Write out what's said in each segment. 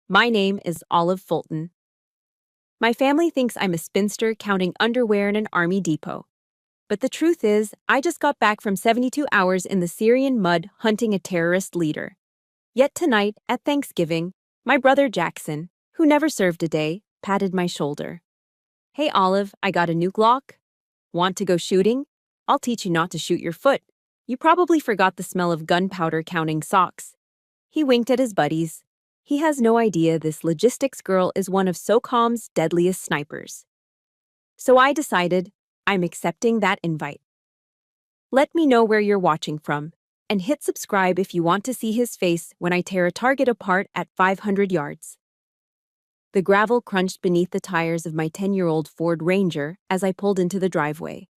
My name is Olive Fulton. My family thinks I'm a spinster counting underwear in an army depot. But the truth is, I just got back from 72 hours in the Syrian mud hunting a terrorist leader. Yet tonight, at Thanksgiving, my brother Jackson, who never served a day, patted my shoulder. Hey Olive, I got a new Glock. Want to go shooting? I'll teach you not to shoot your foot. You probably forgot the smell of gunpowder counting socks. He winked at his buddies. He has no idea this logistics girl is one of SOCOM's deadliest snipers. So I decided I'm accepting that invite. Let me know where you're watching from, and hit subscribe if you want to see his face when I tear a target apart at 500 yards. The gravel crunched beneath the tires of my 10-year-old Ford Ranger as I pulled into the driveway.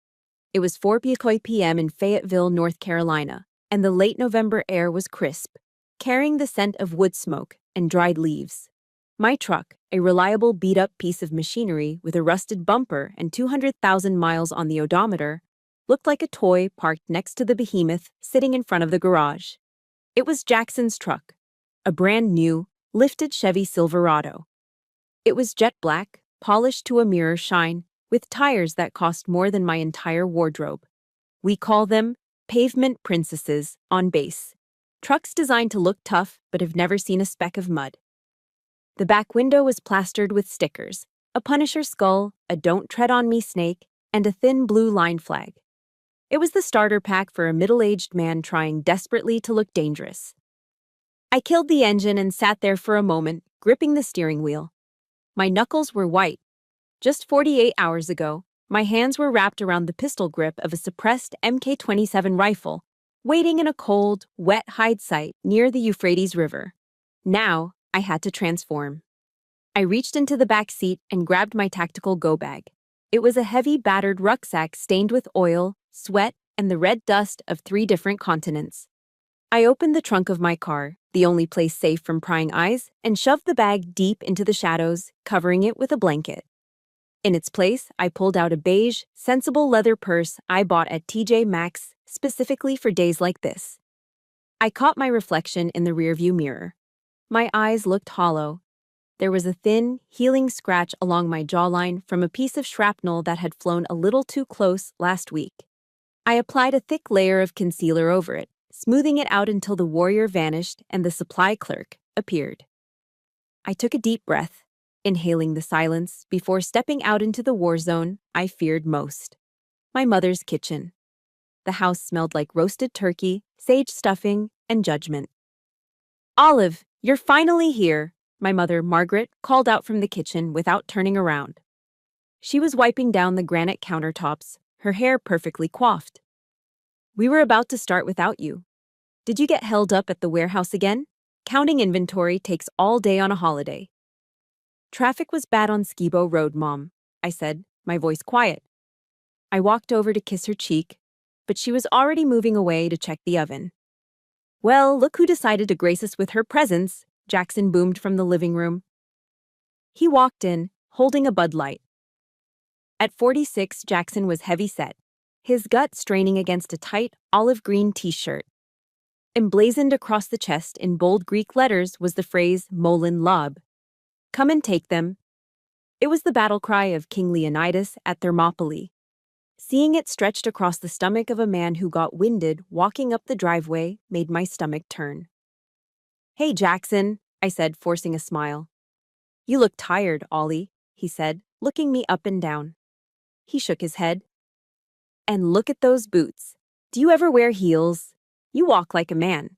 It was 4 p.m. in Fayetteville, North Carolina, and the late November air was crisp, carrying the scent of wood smoke and dried leaves. My truck, a reliable beat-up piece of machinery with a rusted bumper and 200,000 miles on the odometer, looked like a toy parked next to the behemoth sitting in front of the garage. It was Jackson's truck, a brand new, lifted Chevy Silverado. It was jet black, polished to a mirror shine, with tires that cost more than my entire wardrobe. We call them pavement princesses on base. Trucks designed to look tough but have never seen a speck of mud. The back window was plastered with stickers, a Punisher skull, a Don't Tread on Me snake, and a thin blue line flag. It was the starter pack for a middle-aged man trying desperately to look dangerous. I killed the engine and sat there for a moment, gripping the steering wheel. My knuckles were white. Just 48 hours ago, my hands were wrapped around the pistol grip of a suppressed Mk-27 rifle, waiting in a cold, wet hide site near the Euphrates River. Now, I had to transform. I reached into the back seat and grabbed my tactical go bag. It was a heavy, battered rucksack stained with oil, sweat, and the red dust of 3 different continents. I opened the trunk of my car, the only place safe from prying eyes, and shoved the bag deep into the shadows, covering it with a blanket. In its place, I pulled out a beige, sensible leather purse I bought at TJ Maxx specifically for days like this. I caught my reflection in the rearview mirror. My eyes looked hollow. There was a thin, healing scratch along my jawline from a piece of shrapnel that had flown a little too close last week. I applied a thick layer of concealer over it, smoothing it out until the warrior vanished and the supply clerk appeared. I took a deep breath, inhaling the silence before stepping out into the war zone I feared most. My mother's kitchen. The house smelled like roasted turkey, sage stuffing, and judgment. Olive, you're finally here, my mother, Margaret, called out from the kitchen without turning around. She was wiping down the granite countertops, her hair perfectly coiffed. We were about to start without you. Did you get held up at the warehouse again? Counting inventory takes all day on a holiday. Traffic was bad on Skibo Road, Mom, I said, my voice quiet. I walked over to kiss her cheek, but she was already moving away to check the oven. Well, look who decided to grace us with her presence, Jackson boomed from the living room. He walked in, holding a Bud Light. At 46, Jackson was heavy-set, his gut straining against a tight, olive-green t-shirt. Emblazoned across the chest in bold Greek letters was the phrase Molin Lob. Come and take them. It was the battle cry of King Leonidas at Thermopylae. Seeing it stretched across the stomach of a man who got winded walking up the driveway made my stomach turn. Hey, Jackson, I said, forcing a smile. You look tired, Ollie, he said, looking me up and down. He shook his head. And look at those boots. Do you ever wear heels? You walk like a man.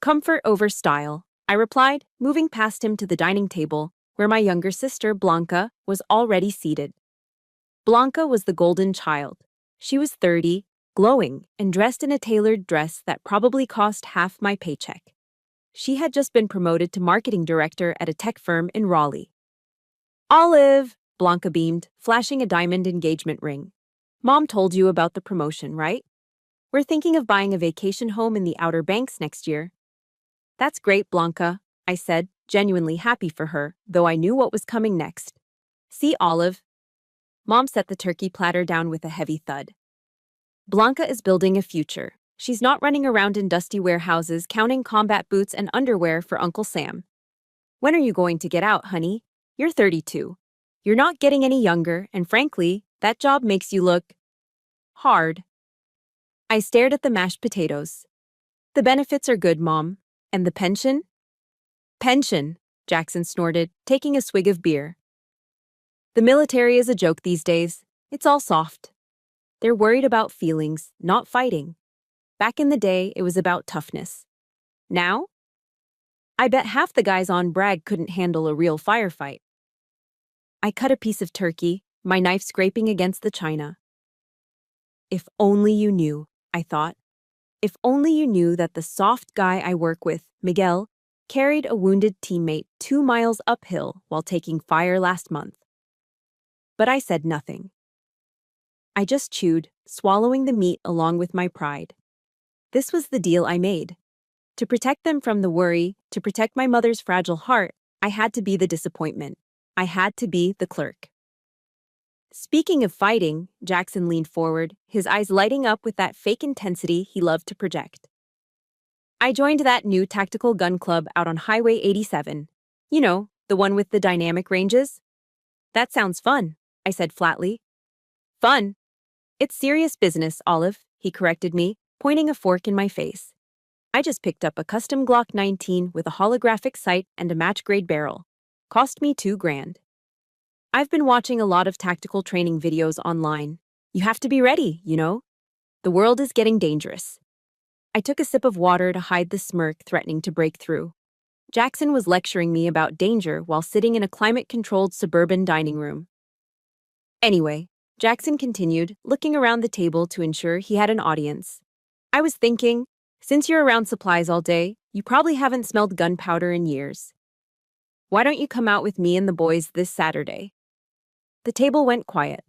Comfort over style, I replied, moving past him to the dining table, where my younger sister, Blanca, was already seated. Blanca was the golden child. She was 30, glowing, and dressed in a tailored dress that probably cost half my paycheck. She had just been promoted to marketing director at a tech firm in Raleigh. Olive, Blanca beamed, flashing a diamond engagement ring. Mom told you about the promotion, right? We're thinking of buying a vacation home in the Outer Banks next year. That's great, Blanca, I said, genuinely happy for her, though I knew what was coming next. See, Olive. Mom set the turkey platter down with a heavy thud. Blanca is building a future. She's not running around in dusty warehouses counting combat boots and underwear for Uncle Sam. When are you going to get out, honey? You're 32. You're not getting any younger, and frankly, that job makes you look hard. I stared at the mashed potatoes. The benefits are good, Mom. And the pension? Pension, Jackson snorted, taking a swig of beer. The military is a joke these days. It's all soft. They're worried about feelings, not fighting. Back in the day, it was about toughness. Now? I bet half the guys on Bragg couldn't handle a real firefight. I cut a piece of turkey, my knife scraping against the china. If only you knew, I thought. If only you knew that the soft guy I work with, Miguel, carried a wounded teammate 2 miles uphill while taking fire last month. But I said nothing. I just chewed, swallowing the meat along with my pride. This was the deal I made. To protect them from the worry, to protect my mother's fragile heart, I had to be the disappointment. I had to be the clerk. Speaking of fighting, Jackson leaned forward, his eyes lighting up with that fake intensity he loved to project. I joined that new tactical gun club out on Highway 87. You know, the one with the dynamic ranges? That sounds fun, I said flatly. Fun? It's serious business, Olive, he corrected me, pointing a fork in my face. I just picked up a custom Glock 19 with a holographic sight and a match-grade barrel. Cost me $2,000. I've been watching a lot of tactical training videos online. You have to be ready, you know? The world is getting dangerous. I took a sip of water to hide the smirk threatening to break through. Jackson was lecturing me about danger while sitting in a climate-controlled suburban dining room. Anyway, Jackson continued, looking around the table to ensure he had an audience. I was thinking, since you're around supplies all day, you probably haven't smelled gunpowder in years. Why don't you come out with me and the boys this Saturday? The table went quiet.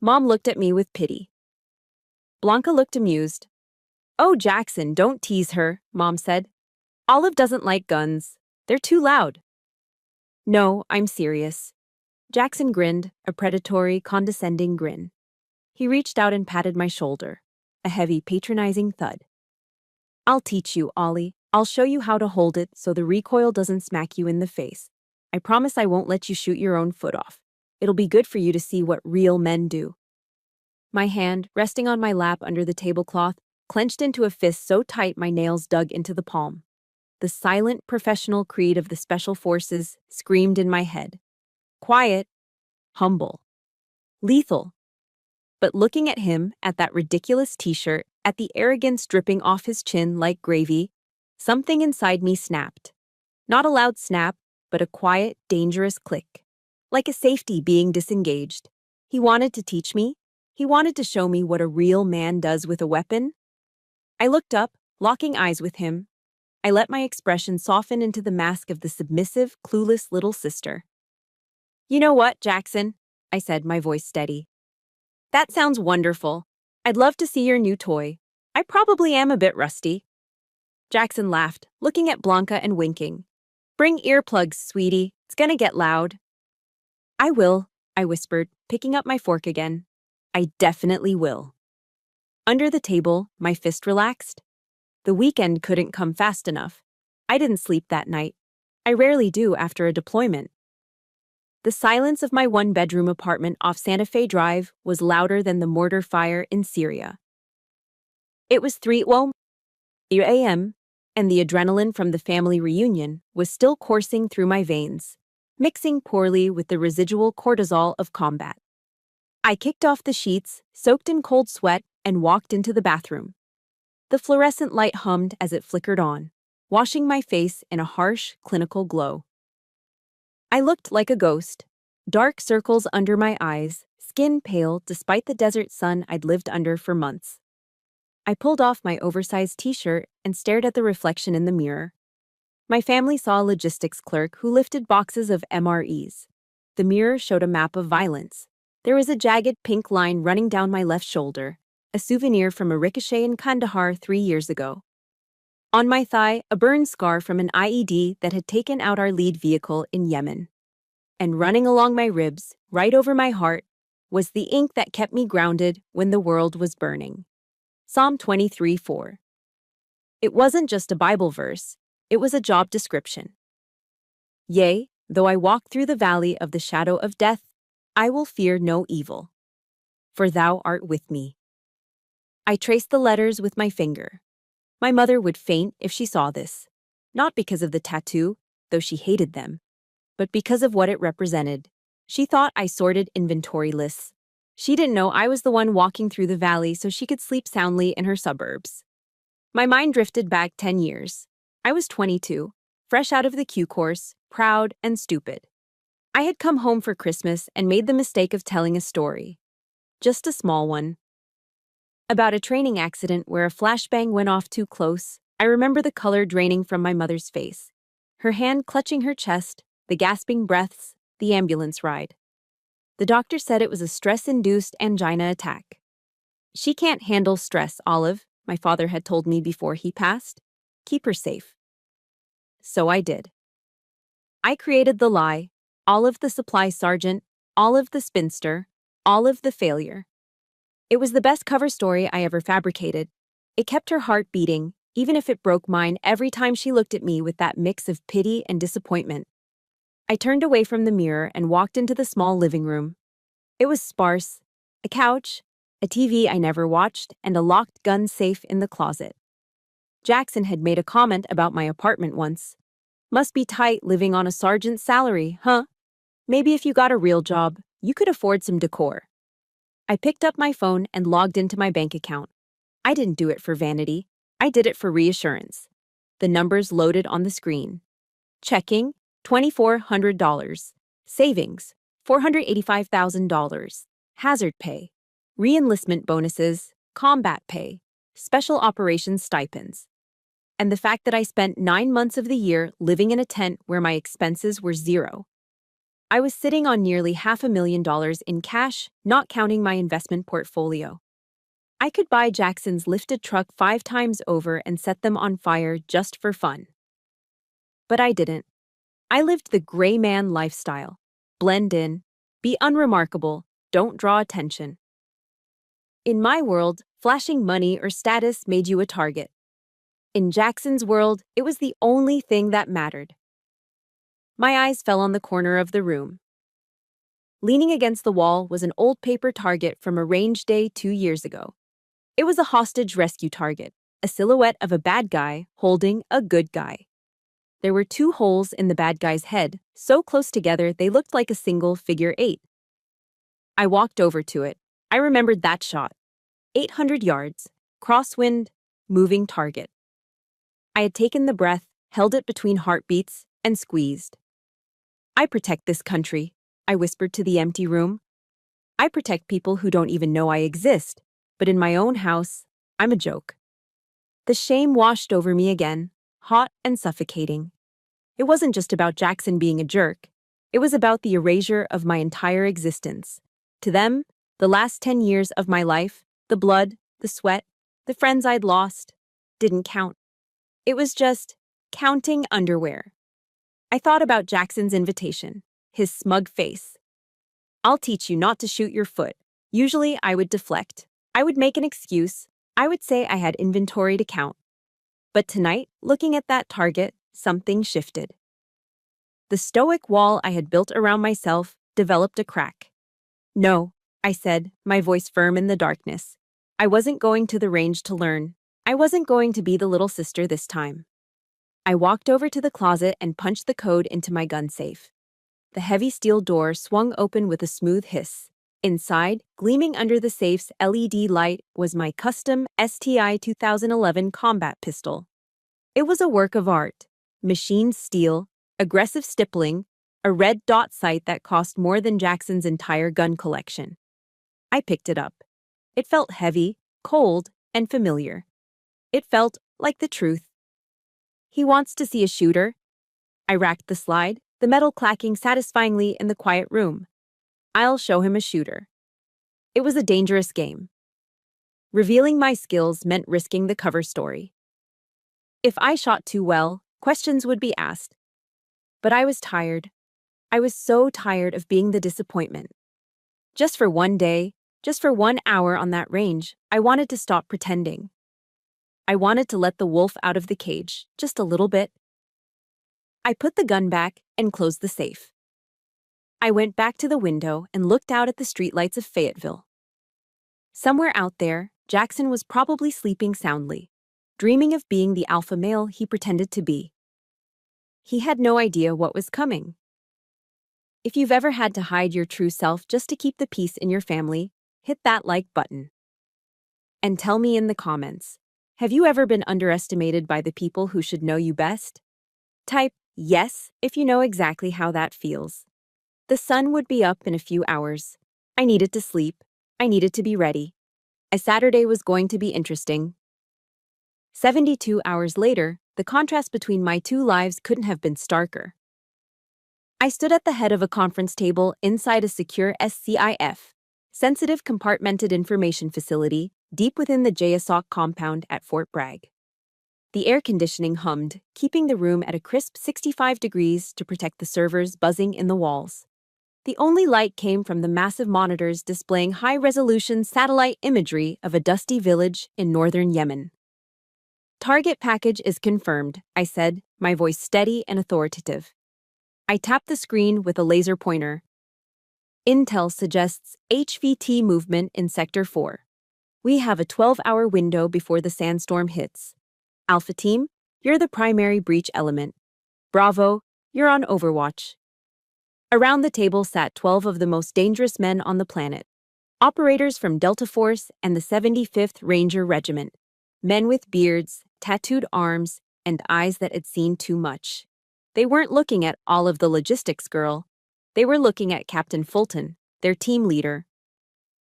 Mom looked at me with pity. Blanca looked amused. Oh, Jackson, don't tease her, Mom said. Olive doesn't like guns. They're too loud. No, I'm serious. Jackson grinned, a predatory, condescending grin. He reached out and patted my shoulder, a heavy, patronizing thud. I'll teach you, Ollie. I'll show you how to hold it so the recoil doesn't smack you in the face. I promise I won't let you shoot your own foot off. It'll be good for you to see what real men do. My hand, resting on my lap under the tablecloth, clenched into a fist so tight my nails dug into the palm. The silent, professional creed of the Special Forces screamed in my head. Quiet, humble, lethal. But looking at him, at that ridiculous t-shirt, at the arrogance dripping off his chin like gravy, something inside me snapped. Not a loud snap, but a quiet, dangerous click. Like a safety being disengaged. He wanted to teach me. He wanted to show me what a real man does with a weapon. I looked up, locking eyes with him. I let my expression soften into the mask of the submissive, clueless little sister. You know what, Jackson? I said, my voice steady. That sounds wonderful. I'd love to see your new toy. I probably am a bit rusty. Jackson laughed, looking at Blanca and winking. Bring earplugs, sweetie. It's gonna get loud. I will, I whispered, picking up my fork again. I definitely will. Under the table, my fist relaxed. The weekend couldn't come fast enough. I didn't sleep that night. I rarely do after a deployment. The silence of my one-bedroom apartment off Santa Fe Drive was louder than the mortar fire in Syria. It was 3 a.m., and the adrenaline from the family reunion was still coursing through my veins, mixing poorly with the residual cortisol of combat. I kicked off the sheets, soaked in cold sweat, and walked into the bathroom. The fluorescent light hummed as it flickered on, washing my face in a harsh, clinical glow. I looked like a ghost. Dark circles under my eyes, skin pale despite the desert sun I'd lived under for months. I pulled off my oversized t-shirt and stared at the reflection in the mirror. My family saw a logistics clerk who lifted boxes of MREs. The mirror showed a map of violence. There was a jagged pink line running down my left shoulder, a souvenir from a ricochet in Kandahar 3 years ago. On my thigh, a burn scar from an IED that had taken out our lead vehicle in Yemen. And running along my ribs, right over my heart, was the ink that kept me grounded when the world was burning. Psalm 23:4. It wasn't just a Bible verse, it was a job description. Yea, though I walk through the valley of the shadow of death, I will fear no evil, for thou art with me. I traced the letters with my finger. My mother would faint if she saw this, not because of the tattoo, though she hated them, but because of what it represented. She thought I sorted inventory lists. She didn't know I was the one walking through the valley so she could sleep soundly in her suburbs. My mind drifted back 10 years. I was 22, fresh out of the Q course, proud and stupid. I had come home for Christmas and made the mistake of telling a story. Just a small one. About a training accident where a flashbang went off too close. I remember the color draining from my mother's face, her hand clutching her chest, the gasping breaths, the ambulance ride. The doctor said it was a stress-induced angina attack. She can't handle stress, Olive, my father had told me before he passed. Keep her safe. So I did. I created the lie, Olive the supply sergeant, Olive the spinster, Olive the failure. It was the best cover story I ever fabricated. It kept her heart beating, even if it broke mine every time she looked at me with that mix of pity and disappointment. I turned away from the mirror and walked into the small living room. It was sparse: a couch, a TV I never watched, and a locked gun safe in the closet. Jackson had made a comment about my apartment once. Must be tight living on a sergeant's salary, huh? Maybe if you got a real job, you could afford some decor. I picked up my phone and logged into my bank account. I didn't do it for vanity. I did it for reassurance. The numbers loaded on the screen. Checking, $2,400. Savings, $485,000. Hazard pay, re-enlistment bonuses, combat pay, special operations stipends. And the fact that I spent 9 months of the year living in a tent where my expenses were zero. I was sitting on nearly $500,000 in cash, not counting my investment portfolio. I could buy Jackson's lifted truck 5 times over and set them on fire just for fun. But I didn't. I lived the gray man lifestyle. Blend in, be unremarkable, don't draw attention. In my world, flashing money or status made you a target. In Jackson's world, it was the only thing that mattered. My eyes fell on the corner of the room. Leaning against the wall was an old paper target from a range day 2 years ago. It was a hostage rescue target, a silhouette of a bad guy holding a good guy. There were 2 holes in the bad guy's head, so close together they looked like a single figure 8. I walked over to it. I remembered that shot. 800 yards, crosswind, moving target. I had taken the breath, held it between heartbeats, and squeezed. I protect this country, I whispered to the empty room. I protect people who don't even know I exist, but in my own house, I'm a joke. The shame washed over me again, hot and suffocating. It wasn't just about Jackson being a jerk. It was about the erasure of my entire existence. To them, the last 10 years of my life, the blood, the sweat, the friends I'd lost, didn't count. It was just counting underwear. I thought about Jackson's invitation, his smug face. I'll teach you not to shoot your foot. Usually I would deflect. I would make an excuse. I would say I had inventory to count. But tonight, looking at that target, something shifted. The stoic wall I had built around myself developed a crack. No, I said, my voice firm in the darkness. I wasn't going to the range to learn. I wasn't going to be the little sister this time. I walked over to the closet and punched the code into my gun safe. The heavy steel door swung open with a smooth hiss. Inside, gleaming under the safe's LED light, was my custom STI 2011 combat pistol. It was a work of art. Machined steel, aggressive stippling, a red dot sight that cost more than Jackson's entire gun collection. I picked it up. It felt heavy, cold, and familiar. It felt like the truth. He wants to see a shooter. I racked the slide, the metal clacking satisfyingly in the quiet room. I'll show him a shooter. It was a dangerous game. Revealing my skills meant risking the cover story. If I shot too well, questions would be asked. But I was tired. I was so tired of being the disappointment. Just for one day, just for 1 hour on that range, I wanted to stop pretending. I wanted to let the wolf out of the cage, just a little bit. I put the gun back and closed the safe. I went back to the window and looked out at the streetlights of Fayetteville. Somewhere out there, Jackson was probably sleeping soundly, dreaming of being the alpha male he pretended to be. He had no idea what was coming. If you've ever had to hide your true self just to keep the peace in your family, hit that like button. And tell me in the comments, have you ever been underestimated by the people who should know you best? Type yes if you know exactly how that feels. The sun would be up in a few hours. I needed to sleep. I needed to be ready. A Saturday was going to be interesting. 72 hours later, the contrast between my two lives couldn't have been starker. I stood at the head of a conference table inside a secure SCIF, sensitive compartmented information facility, deep within the JSOC compound at Fort Bragg. The air conditioning hummed, keeping the room at a crisp 65 degrees to protect the servers buzzing in the walls. The only light came from the massive monitors displaying high-resolution satellite imagery of a dusty village in northern Yemen. Target package is confirmed, I said, my voice steady and authoritative. I tapped the screen with a laser pointer. Intel suggests HVT movement in Sector 4. We have a 12-hour window before the sandstorm hits. Alpha Team, you're the primary breach element. Bravo, you're on Overwatch. Around the table sat 12 of the most dangerous men on the planet. Operators from Delta Force and the 75th Ranger Regiment. Men with beards, tattooed arms, and eyes that had seen too much. They weren't looking at all of the logistics girl. They were looking at Captain Fulton, their team leader.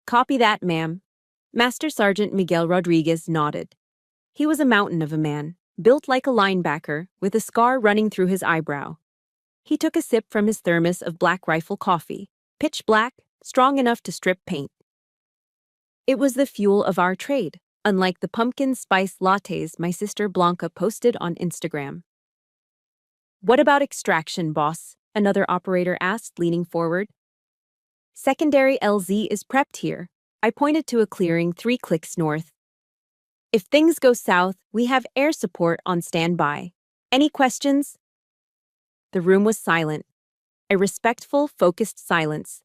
Copy that, ma'am. Master Sergeant Miguel Rodriguez nodded. He was a mountain of a man, built like a linebacker, with a scar running through his eyebrow. He took a sip from his thermos of Black Rifle coffee, pitch black, strong enough to strip paint. It was the fuel of our trade, unlike the pumpkin spice lattes my sister Blanca posted on Instagram. What about extraction, boss? Another operator asked, leaning forward. Secondary LZ is prepped here. I pointed to a clearing 3 clicks north. If things go south, we have air support on standby. Any questions? The room was silent. A respectful, focused silence.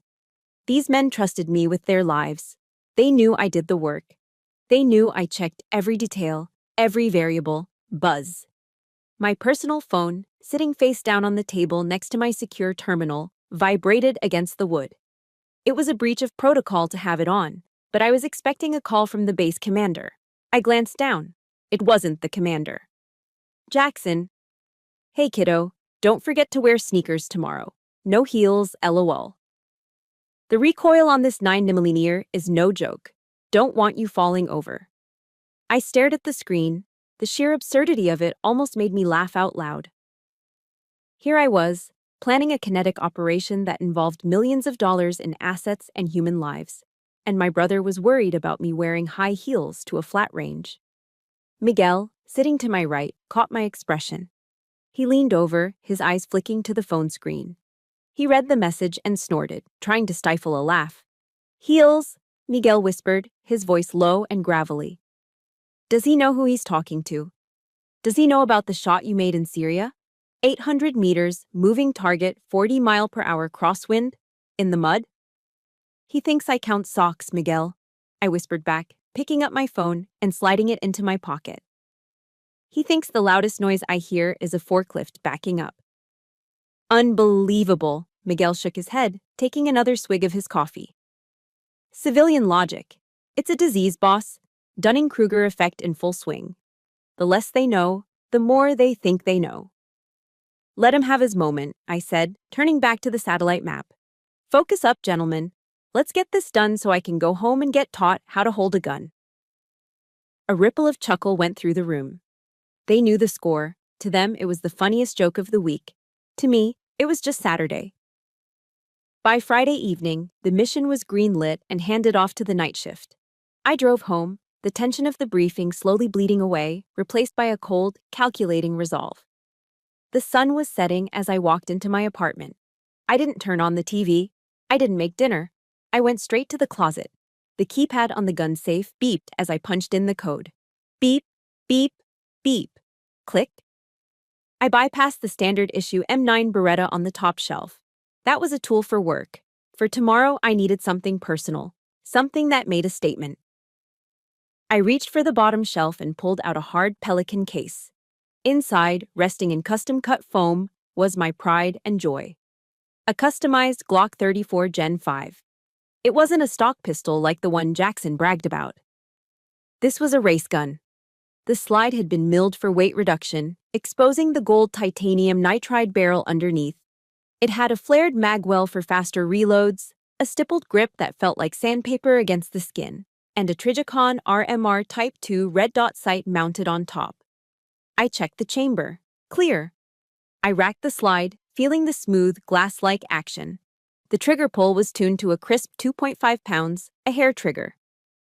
These men trusted me with their lives. They knew I did the work. They knew I checked every detail, every variable. Buzz. My personal phone, sitting face down on the table next to my secure terminal, vibrated against the wood. It was a breach of protocol to have it on, but I was expecting a call from the base commander. I glanced down. It wasn't the commander. Jackson. Hey, kiddo, don't forget to wear sneakers tomorrow. No heels, lol. The recoil on this 9mm is no joke. Don't want you falling over. I stared at the screen. The sheer absurdity of it almost made me laugh out loud. Here I was, planning a kinetic operation that involved millions of dollars in assets and human lives, and my brother was worried about me wearing high heels to a flat range. Miguel, sitting to my right, caught my expression. He leaned over, his eyes flicking to the phone screen. He read the message and snorted, trying to stifle a laugh. Heels, Miguel whispered, his voice low and gravelly. Does he know who he's talking to? Does he know about the shot you made in Syria? 800 meters, moving target, 40-mile-per-hour crosswind, in the mud? He thinks I count socks, Miguel, I whispered back, picking up my phone and sliding it into my pocket. He thinks the loudest noise I hear is a forklift backing up. Unbelievable, Miguel shook his head, taking another swig of his coffee. Civilian logic. It's a disease, boss. Dunning-Kruger effect in full swing. The less they know, the more they think they know. Let him have his moment, I said, turning back to the satellite map. Focus up, gentlemen. Let's get this done so I can go home and get taught how to hold a gun. A ripple of chuckle went through the room. They knew the score. To them, it was the funniest joke of the week. To me, it was just Saturday. By Friday evening, the mission was green-lit and handed off to the night shift. I drove home, the tension of the briefing slowly bleeding away, replaced by a cold, calculating resolve. The sun was setting as I walked into my apartment. I didn't turn on the TV. I didn't make dinner. I went straight to the closet. The keypad on the gun safe beeped as I punched in the code. Beep, beep, beep. Click. I bypassed the standard issue M9 Beretta on the top shelf. That was a tool for work. For tomorrow, I needed something personal, something that made a statement. I reached for the bottom shelf and pulled out a hard Pelican case. Inside, resting in custom-cut foam, was my pride and joy. A customized Glock 34 Gen 5. It wasn't a stock pistol like the one Jackson bragged about. This was a race gun. The slide had been milled for weight reduction, exposing the gold titanium nitride barrel underneath. It had a flared magwell for faster reloads, a stippled grip that felt like sandpaper against the skin, and a Trijicon RMR Type 2 red dot sight mounted on top. I checked the chamber. Clear. I racked the slide, feeling the smooth, glass-like action. The trigger pull was tuned to a crisp 2.5 pounds, a hair trigger.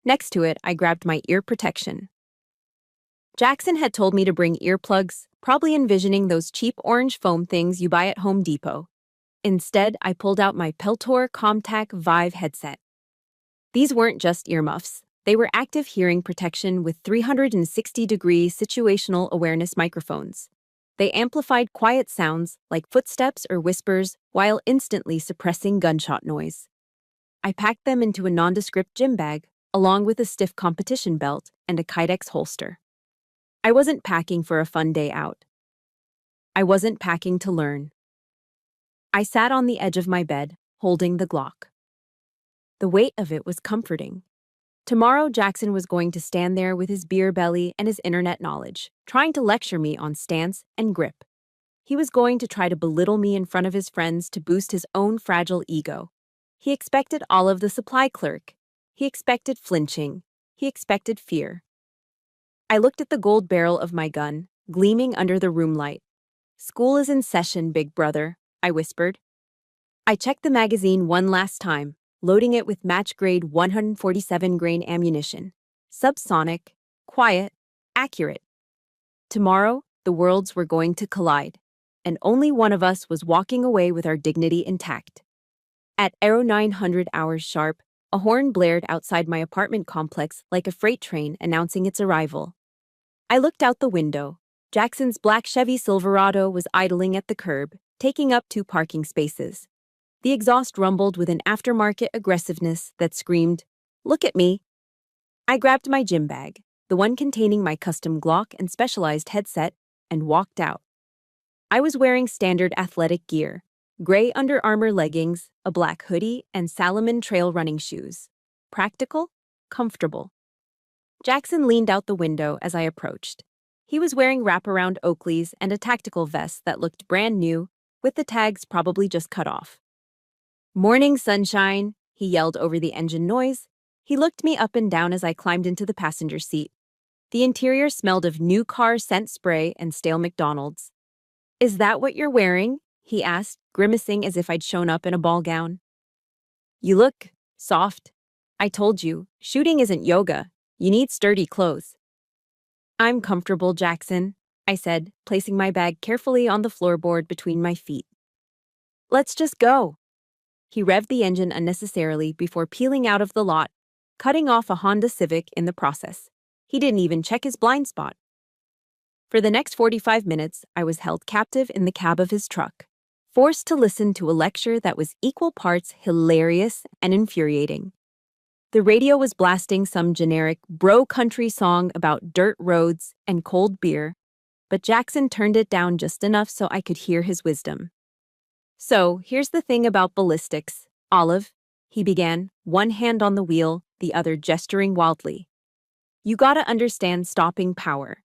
Next to it, I grabbed my ear protection. Jackson had told me to bring earplugs, probably envisioning those cheap orange foam things you buy at Home Depot. Instead, I pulled out my Peltor Comtac Vive headset. These weren't just earmuffs. They were active hearing protection with 360-degree situational awareness microphones. They amplified quiet sounds like footsteps or whispers while instantly suppressing gunshot noise. I packed them into a nondescript gym bag, along with a stiff competition belt and a Kydex holster. I wasn't packing for a fun day out. I wasn't packing to learn. I sat on the edge of my bed, holding the Glock. The weight of it was comforting. Tomorrow, Jackson was going to stand there with his beer belly and his internet knowledge, trying to lecture me on stance and grip. He was going to try to belittle me in front of his friends to boost his own fragile ego. He expected all of the supply clerk. He expected flinching. He expected fear. I looked at the gold barrel of my gun, gleaming under the room light. "School is in session, big brother," I whispered. I checked the magazine one last time, loading it with match-grade 147-grain ammunition. Subsonic, quiet, accurate. Tomorrow, the worlds were going to collide, and only one of us was walking away with our dignity intact. At 0900 hours sharp, a horn blared outside my apartment complex like a freight train announcing its arrival. I looked out the window. Jackson's black Chevy Silverado was idling at the curb, taking up 2 parking spaces. The exhaust rumbled with an aftermarket aggressiveness that screamed, "Look at me." I grabbed my gym bag, the one containing my custom Glock and specialized headset, and walked out. I was wearing standard athletic gear, gray Under Armour leggings, a black hoodie, and Salomon trail running shoes. Practical, comfortable. Jackson leaned out the window as I approached. He was wearing wraparound Oakleys and a tactical vest that looked brand new, with the tags probably just cut off. "Morning, sunshine," he yelled over the engine noise. He looked me up and down as I climbed into the passenger seat. The interior smelled of new car scent spray and stale McDonald's. "Is that what you're wearing?" he asked, grimacing as if I'd shown up in a ball gown. "You look soft. I told you, shooting isn't yoga. You need sturdy clothes." "I'm comfortable, Jackson," I said, placing my bag carefully on the floorboard between my feet. "Let's just go." He revved the engine unnecessarily before peeling out of the lot, cutting off a Honda Civic in the process. He didn't even check his blind spot. For the next 45 minutes, I was held captive in the cab of his truck, forced to listen to a lecture that was equal parts hilarious and infuriating. The radio was blasting some generic bro-country song about dirt roads and cold beer, but Jackson turned it down just enough so I could hear his wisdom. "So, here's the thing about ballistics, Olive," he began, one hand on the wheel, the other gesturing wildly. "You gotta understand stopping power.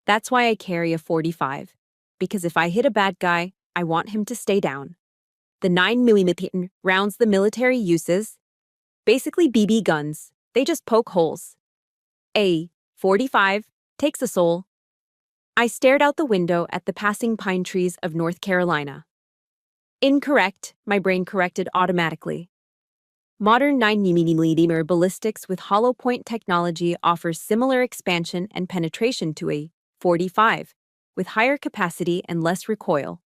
That's why I carry a .45, because if I hit a bad guy, I want him to stay down. The 9mm rounds the military uses, basically BB guns, they just poke holes. A .45 takes a soul." I stared out the window at the passing pine trees of North Carolina. "Incorrect," my brain corrected automatically. Modern 9mm ballistics with hollow point technology offers similar expansion and penetration to a .45, with higher capacity and less recoil.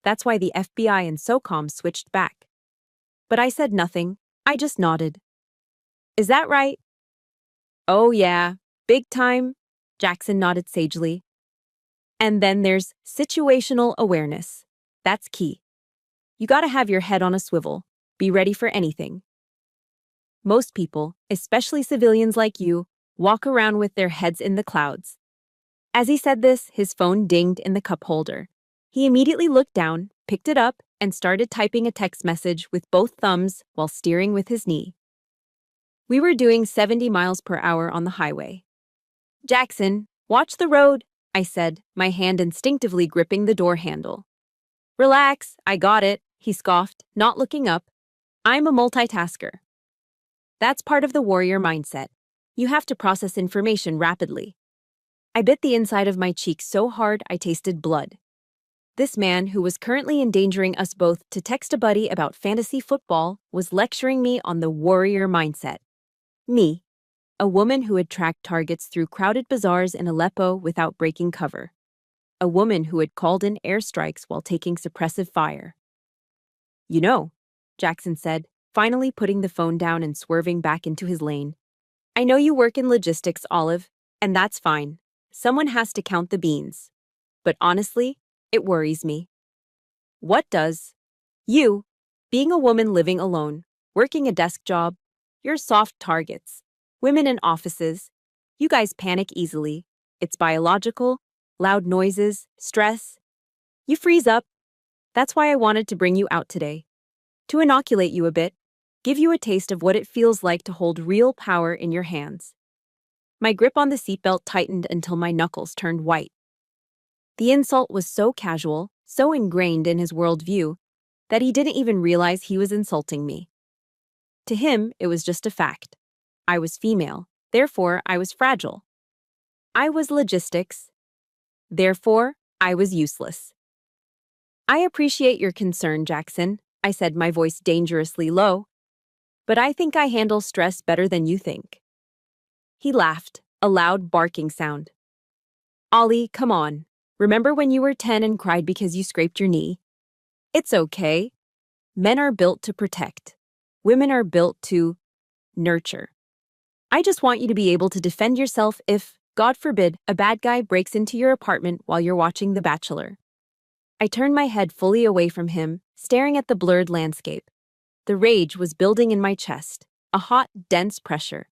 That's why the FBI and SOCOM switched back. But I said nothing, I just nodded. "Is that right?" "Oh yeah, big time," Jackson nodded sagely. And then there's situational awareness. That's key. You gotta have your head on a swivel. Be ready for anything. Most people, especially civilians like you, walk around with their heads in the clouds. As he said this, his phone dinged in the cup holder. He immediately looked down, picked it up, and started typing a text message with both thumbs while steering with his knee. We were doing 70 miles per hour on the highway. "Jackson, watch the road," I said, my hand instinctively gripping the door handle. "Relax, I got it," he scoffed, not looking up. "I'm a multitasker." That's part of the warrior mindset. You have to process information rapidly. I bit the inside of my cheek so hard I tasted blood. This man, who was currently endangering us both to text a buddy about fantasy football, was lecturing me on the warrior mindset. Me, a woman who had tracked targets through crowded bazaars in Aleppo without breaking cover. A woman who had called in airstrikes while taking suppressive fire. "You know," Jackson said, finally putting the phone down and swerving back into his lane. "I know you work in logistics, Olive, and that's fine. Someone has to count the beans. But honestly, it worries me." "What does?" "You, being a woman living alone, working a desk job, you're soft targets. Women in offices, you guys panic easily. It's biological, loud noises, stress. You freeze up. That's why I wanted to bring you out today. To inoculate you a bit, give you a taste of what it feels like to hold real power in your hands." My grip on the seatbelt tightened until my knuckles turned white. The insult was so casual, so ingrained in his worldview, that he didn't even realize he was insulting me. To him, it was just a fact. I was female, therefore I was fragile. I was logistics, therefore I was useless. "I appreciate your concern, Jackson," I said, my voice dangerously low, "but I think I handle stress better than you think." He laughed, a loud barking sound. "Ollie, come on. Remember when you were 10 and cried because you scraped your knee? It's okay. Men are built to protect. Women are built to nurture. I just want you to be able to defend yourself if, God forbid, a bad guy breaks into your apartment while you're watching The Bachelor." I turned my head fully away from him, staring at the blurred landscape. The rage was building in my chest, a hot, dense pressure.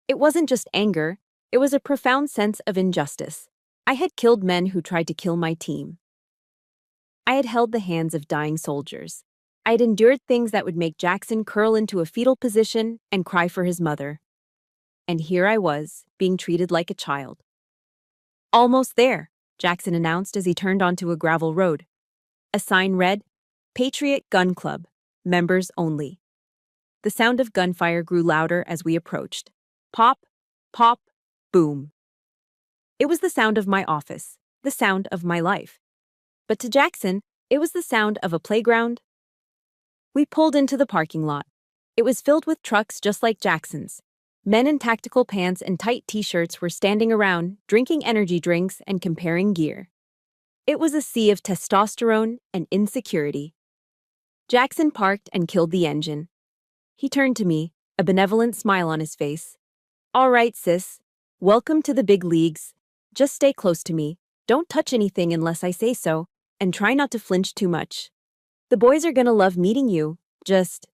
It wasn't just anger, it was a profound sense of injustice. I had killed men who tried to kill my team. I had held the hands of dying soldiers. I had endured things that would make Jackson curl into a fetal position and cry for his mother. And here I was, being treated like a child. "Almost there," Jackson announced as he turned onto a gravel road. A sign read, "Patriot Gun Club, members only." The sound of gunfire grew louder as we approached. Pop, pop, boom. It was the sound of my office, the sound of my life. But to Jackson, it was the sound of a playground. We pulled into the parking lot. It was filled with trucks just like Jackson's. Men in tactical pants and tight t-shirts were standing around, drinking energy drinks and comparing gear. It was a sea of testosterone and insecurity. Jackson parked and killed the engine. He turned to me, a benevolent smile on his face. "All right, sis. Welcome to the big leagues. Just stay close to me. Don't touch anything unless I say so, and try not to flinch too much. The boys are gonna love meeting you. Just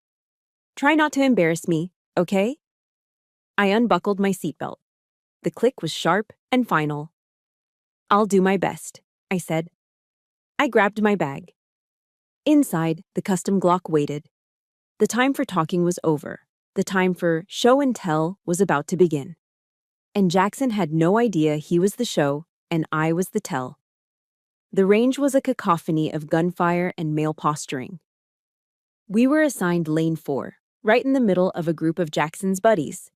try not to embarrass me, okay?" I unbuckled my seatbelt. The click was sharp and final. "I'll do my best," I said. I grabbed my bag. Inside, the custom Glock waited. The time for talking was over. The time for show and tell was about to begin. And Jackson had no idea he was the show and I was the tell. The range was a cacophony of gunfire and male posturing. We were assigned lane 4, right in the middle of a group of Jackson's buddies.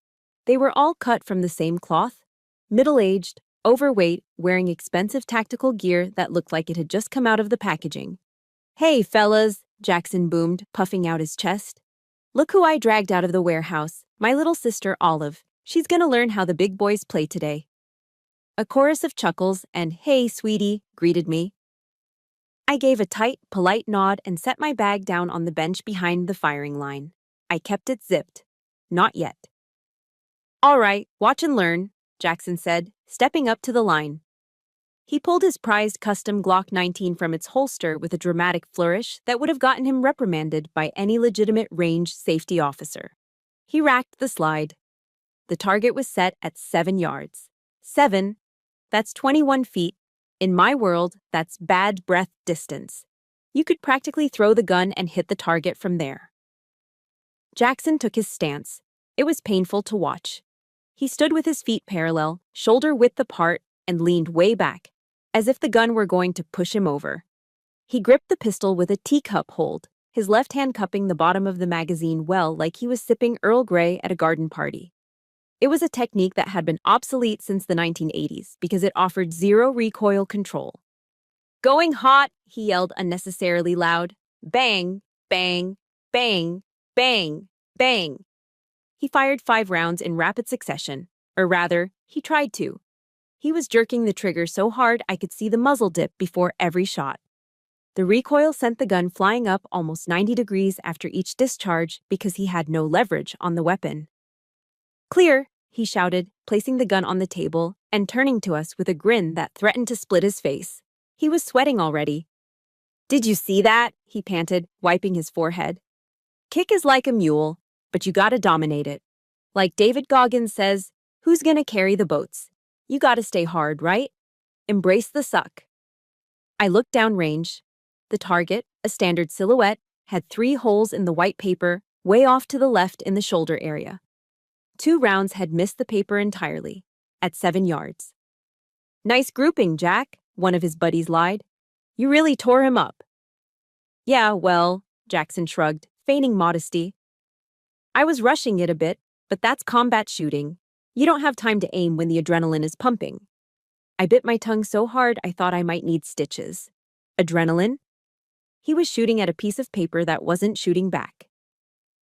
They were all cut from the same cloth, middle-aged, overweight, wearing expensive tactical gear that looked like it had just come out of the packaging. "Hey, fellas," Jackson boomed, puffing out his chest. "Look who I dragged out of the warehouse, my little sister Olive. She's gonna learn how the big boys play today." A chorus of chuckles and "Hey, sweetie," greeted me. I gave a tight, polite nod and set my bag down on the bench behind the firing line. I kept it zipped. Not yet. "All right, watch and learn," Jackson said, stepping up to the line. He pulled his prized custom Glock 19 from its holster with a dramatic flourish that would have gotten him reprimanded by any legitimate range safety officer. He racked the slide. The target was set at 7 yards. 7? That's 21 feet. In my world, that's bad breath distance. You could practically throw the gun and hit the target from there. Jackson took his stance. It was painful to watch. He stood with his feet parallel, shoulder width apart, and leaned way back, as if the gun were going to push him over. He gripped the pistol with a teacup hold, his left hand cupping the bottom of the magazine well like he was sipping Earl Grey at a garden party. It was a technique that had been obsolete since the 1980s because it offered zero recoil control. "Going hot," he yelled unnecessarily loud. Bang, bang, bang, bang, bang. He fired 5 rounds in rapid succession, or rather, he tried to. He was jerking the trigger so hard I could see the muzzle dip before every shot. The recoil sent the gun flying up almost 90 degrees after each discharge because he had no leverage on the weapon. "Clear," he shouted, placing the gun on the table and turning to us with a grin that threatened to split his face. He was sweating already. "Did you see that?" he panted, wiping his forehead. "Kick is like a mule, but you gotta dominate it. Like David Goggins says, who's gonna carry the boats? You gotta stay hard, right? Embrace the suck." I looked downrange. The target, a standard silhouette, had 3 holes in the white paper, way off to the left in the shoulder area. 2 rounds had missed the paper entirely, at 7 yards. "Nice grouping, Jack," one of his buddies lied. "You really tore him up." "Yeah, well," Jackson shrugged, feigning modesty. "I was rushing it a bit, but that's combat shooting. You don't have time to aim when the adrenaline is pumping." I bit my tongue so hard I thought I might need stitches. Adrenaline? He was shooting at a piece of paper that wasn't shooting back.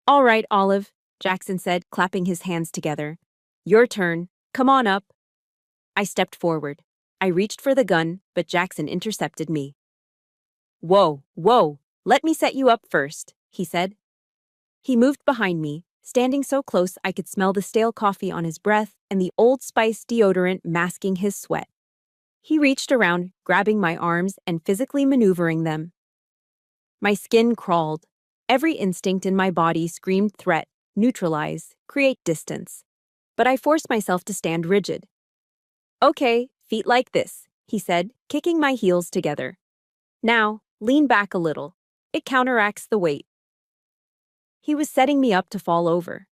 "All right, Olive," Jackson said, clapping his hands together. "Your turn. Come on up." I stepped forward. I reached for the gun, but Jackson intercepted me. "Whoa, whoa, let me set you up first," he said. He moved behind me, standing so close I could smell the stale coffee on his breath and the Old Spice deodorant masking his sweat. He reached around, grabbing my arms and physically maneuvering them. My skin crawled. Every instinct in my body screamed threat, neutralize, create distance. But I forced myself to stand rigid. "Okay, feet like this," he said, kicking my heels together. "Now, lean back a little. It counteracts the weight." He was setting me up to fall over.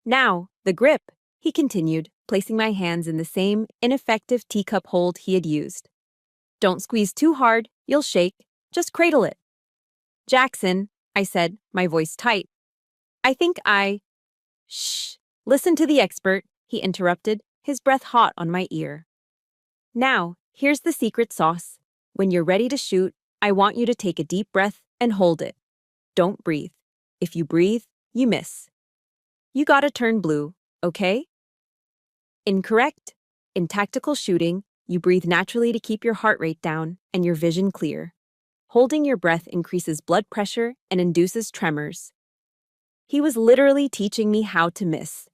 "Now, the grip," he continued, placing my hands in the same ineffective teacup hold he had used. "Don't squeeze too hard, you'll shake. Just cradle it." "Jackson," I said, my voice tight. "Shh, listen to the expert," he interrupted, his breath hot on my ear. "Now, here's the secret sauce. When you're ready to shoot, I want you to take a deep breath and hold it. Don't breathe. If you breathe, you miss. You gotta turn blue, okay?" Incorrect. In tactical shooting, you breathe naturally to keep your heart rate down and your vision clear. Holding your breath increases blood pressure and induces tremors. He was literally teaching me how to miss.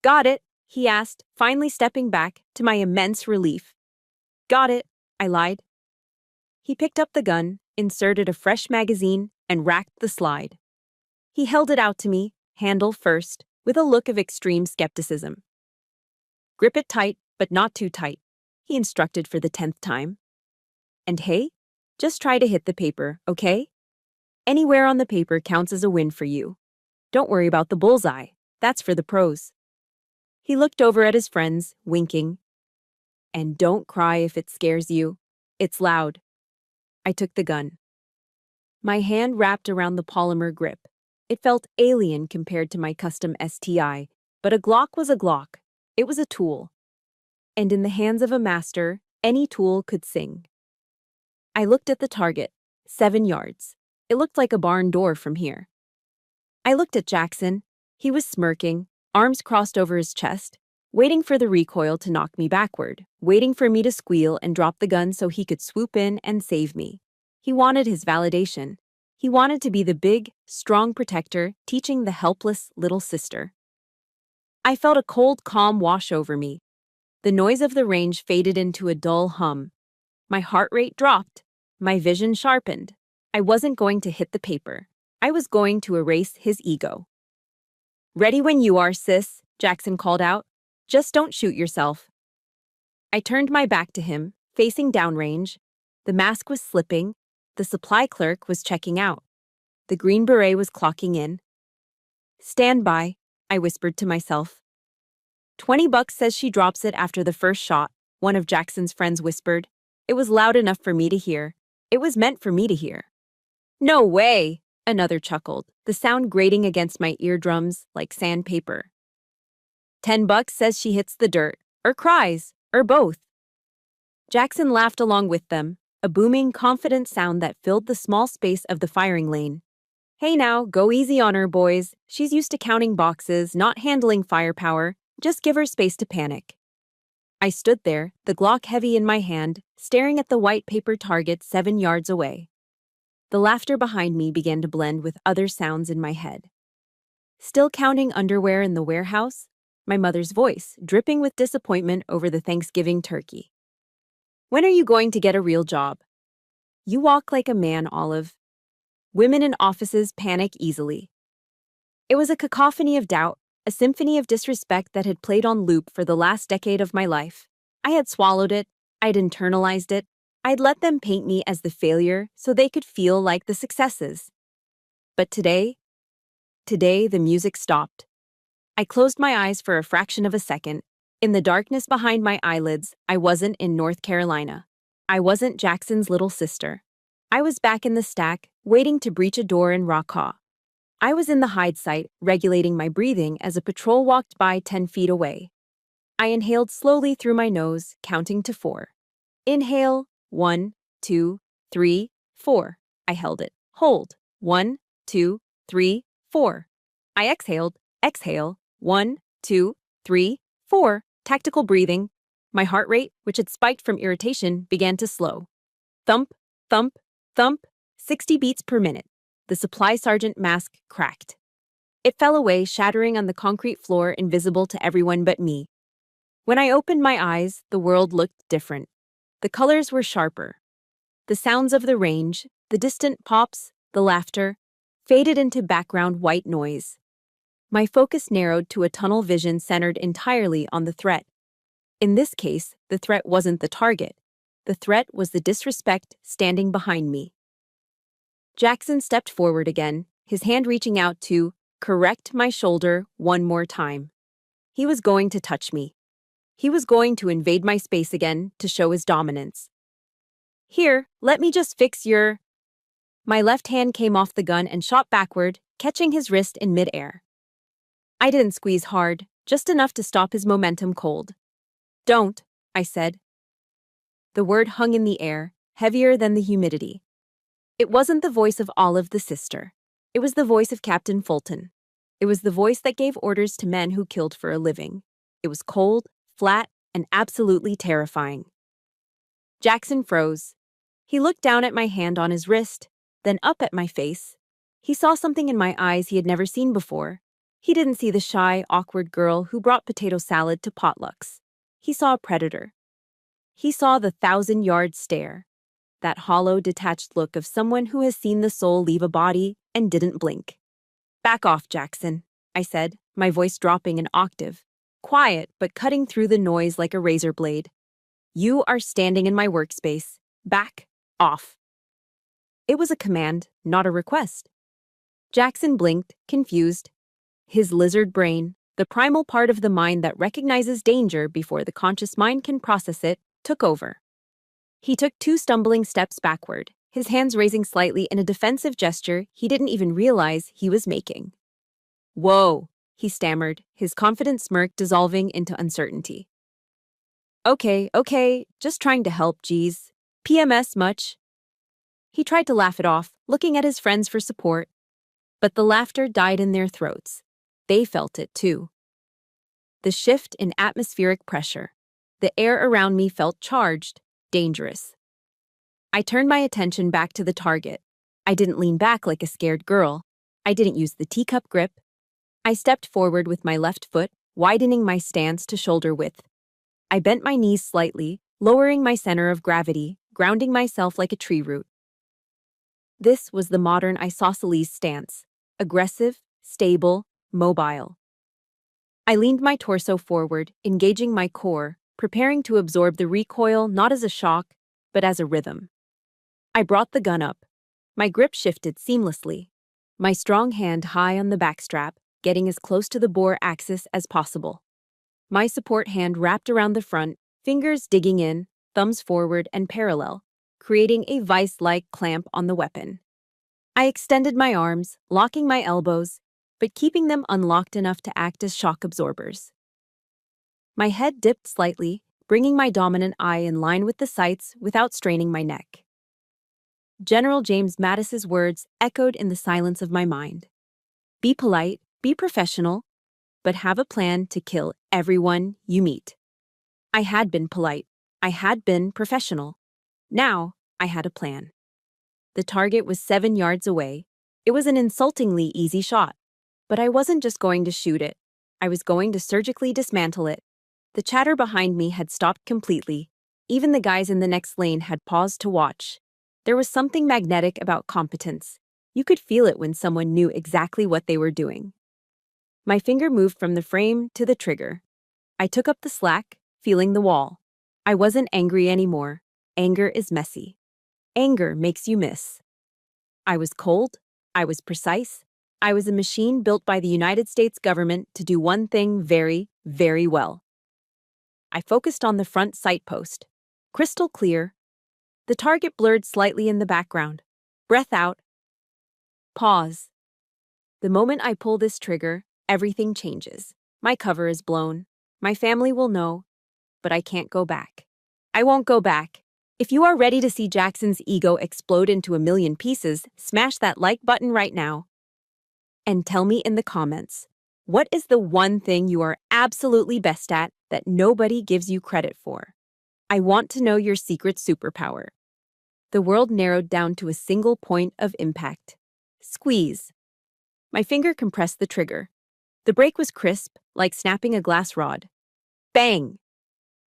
"Got it?" he asked, finally stepping back, to my immense relief. "Got it," I lied. He picked up the gun, inserted a fresh magazine, and racked the slide. He held it out to me, handle first, with a look of extreme skepticism. "Grip it tight, but not too tight," he instructed for the 10th time. "And hey, just try to hit the paper, okay? Anywhere on the paper counts as a win for you. Don't worry about the bullseye. That's for the pros." He looked over at his friends, winking. "And don't cry if it scares you. It's loud." I took the gun. My hand wrapped around the polymer grip. It felt alien compared to my custom STI, but a Glock was a Glock. It was a tool. And in the hands of a master, any tool could sing. I looked at the target, 7 yards. It looked like a barn door from here. I looked at Jackson. He was smirking, arms crossed over his chest, waiting for the recoil to knock me backward, waiting for me to squeal and drop the gun so he could swoop in and save me. He wanted his validation. He wanted to be the big, strong protector teaching the helpless little sister. I felt a cold calm wash over me. The noise of the range faded into a dull hum, My heart rate dropped. My vision sharpened. I wasn't going to hit the paper. I was going to erase his ego. "Ready when you are, sis," Jackson called out. "Just don't shoot yourself." I turned my back to him, facing downrange. The mask was slipping. The supply clerk was checking out. The Green Beret was clocking in. "Stand by," I whispered to myself. $20 says she drops it after the first shot, one of Jackson's friends whispered. It was loud enough for me to hear. It was meant for me to hear. "No way," another chuckled, the sound grating against my eardrums like sandpaper. $10 says she hits the dirt, or cries, or both. Jackson laughed along with them, a booming, confident sound that filled the small space of the firing lane. "Hey now, go easy on her, boys. She's used to counting boxes, not handling firepower. Just give her space to panic." I stood there, the Glock heavy in my hand, staring at the white paper target 7 yards away. The laughter behind me began to blend with other sounds in my head. Still counting underwear in the warehouse? My mother's voice, dripping with disappointment over the Thanksgiving turkey. "When are you going to get a real job?" "You walk like a man, Olive." Women in offices panic easily. It was a cacophony of doubt, a symphony of disrespect that had played on loop for the last decade of my life. I had swallowed it, I'd internalized it, I'd let them paint me as the failure so they could feel like the successes. But today the music stopped. I closed my eyes for a fraction of a second. In the darkness behind my eyelids, I wasn't in North Carolina. I wasn't Jackson's little sister. I was back in the stack, waiting to breach a door in Raqqa. I was in the hide site, regulating my breathing as a patrol walked by 10 feet away. I inhaled slowly through my nose, counting to 4. Inhale, 1, 2, 3, 4. I held it. Hold, 1, 2, 3, 4. I exhaled, exhale, 1, 2, 3, 4. Tactical breathing. My heart rate, which had spiked from irritation, began to slow. Thump, thump, thump, 60 beats per minute. The supply sergeant mask cracked. It fell away, shattering on the concrete floor, invisible to everyone but me. When I opened my eyes, the world looked different. The colors were sharper. The sounds of the range, the distant pops, the laughter, faded into background white noise. My focus narrowed to a tunnel vision centered entirely on the threat. In this case, the threat wasn't the target. The threat was the disrespect standing behind me. Jackson stepped forward again, his hand reaching out to correct my shoulder one more time. He was going to touch me. He was going to invade my space again to show his dominance. "Here, let me just fix your..." My left hand came off the gun and shot backward, catching his wrist in midair. I didn't squeeze hard, just enough to stop his momentum cold. "Don't," I said. The word hung in the air, heavier than the humidity. It wasn't the voice of Olive the sister. It was the voice of Captain Fulton. It was the voice that gave orders to men who killed for a living. It was cold, flat, and absolutely terrifying. Jackson froze. He looked down at my hand on his wrist, then up at my face. He saw something in my eyes he had never seen before. He didn't see the shy, awkward girl who brought potato salad to potlucks. He saw a predator. He saw the 1,000-yard stare. That hollow, detached look of someone who has seen the soul leave a body and didn't blink. "Back off, Jackson," I said, my voice dropping an octave. Quiet, but cutting through the noise like a razor blade. "You are standing in my workspace. Back off." It was a command, not a request. Jackson blinked, confused. His lizard brain, the primal part of the mind that recognizes danger before the conscious mind can process it, took over. He took 2 stumbling steps backward, his hands raising slightly in a defensive gesture he didn't even realize he was making. "Whoa," he stammered, his confident smirk dissolving into uncertainty. Okay, just trying to help, geez. PMS much?" He tried to laugh it off, looking at his friends for support. But the laughter died in their throats. They felt it too. The shift in atmospheric pressure. The air around me felt charged, dangerous. I turned my attention back to the target. I didn't lean back like a scared girl. I didn't use the teacup grip. I stepped forward with my left foot, widening my stance to shoulder width. I bent my knees slightly, lowering my center of gravity, grounding myself like a tree root. This was the modern isosceles stance: aggressive, stable, mobile. I leaned my torso forward, engaging my core, preparing to absorb the recoil not as a shock, but as a rhythm. I brought the gun up. My grip shifted seamlessly, my strong hand high on the backstrap, getting as close to the bore axis as possible. My support hand wrapped around the front, fingers digging in, thumbs forward and parallel, creating a vice-like clamp on the weapon. I extended my arms, locking my elbows, but keeping them unlocked enough to act as shock absorbers. My head dipped slightly, bringing my dominant eye in line with the sights without straining my neck. General James Mattis's words echoed in the silence of my mind. Be polite, be professional, but have a plan to kill everyone you meet. I had been polite. I had been professional. Now, I had a plan. The target was 7 yards away. It was an insultingly easy shot. But I wasn't just going to shoot it. I was going to surgically dismantle it. The chatter behind me had stopped completely. Even the guys in the next lane had paused to watch. There was something magnetic about competence. You could feel it when someone knew exactly what they were doing. My finger moved from the frame to the trigger. I took up the slack, feeling the wall. I wasn't angry anymore. Anger is messy. Anger makes you miss. I was cold. I was precise. I was a machine built by the United States government to do one thing very, very well. I focused on the front sight post. Crystal clear. The target blurred slightly in the background. Breath out. Pause. The moment I pull this trigger, everything changes. My cover is blown. My family will know, but I can't go back. I won't go back. If you are ready to see Jackson's ego explode into a million pieces, smash that like button right now. And tell me in the comments, what is the one thing you are absolutely best at that nobody gives you credit for? I want to know your secret superpower. The world narrowed down to a single point of impact. Squeeze. My finger compressed the trigger. The break was crisp, like snapping a glass rod. Bang!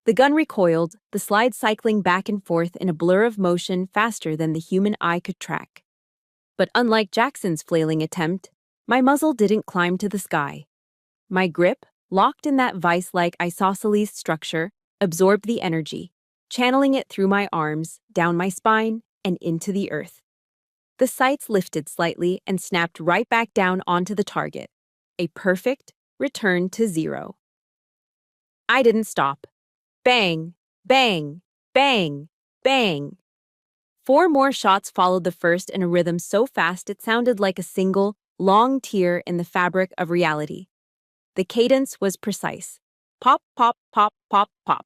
The gun recoiled, the slide cycling back and forth in a blur of motion faster than the human eye could track. But unlike Jackson's flailing attempt, my muzzle didn't climb to the sky. My grip, locked in that vice-like isosceles structure, absorbed the energy, channeling it through my arms, down my spine, and into the earth. The sights lifted slightly and snapped right back down onto the target. A perfect return to zero. I didn't stop. Bang, bang, bang, bang. 4 more shots followed the first in a rhythm so fast it sounded like a single, long tear in the fabric of reality. The cadence was precise. Pop, pop, pop, pop, pop.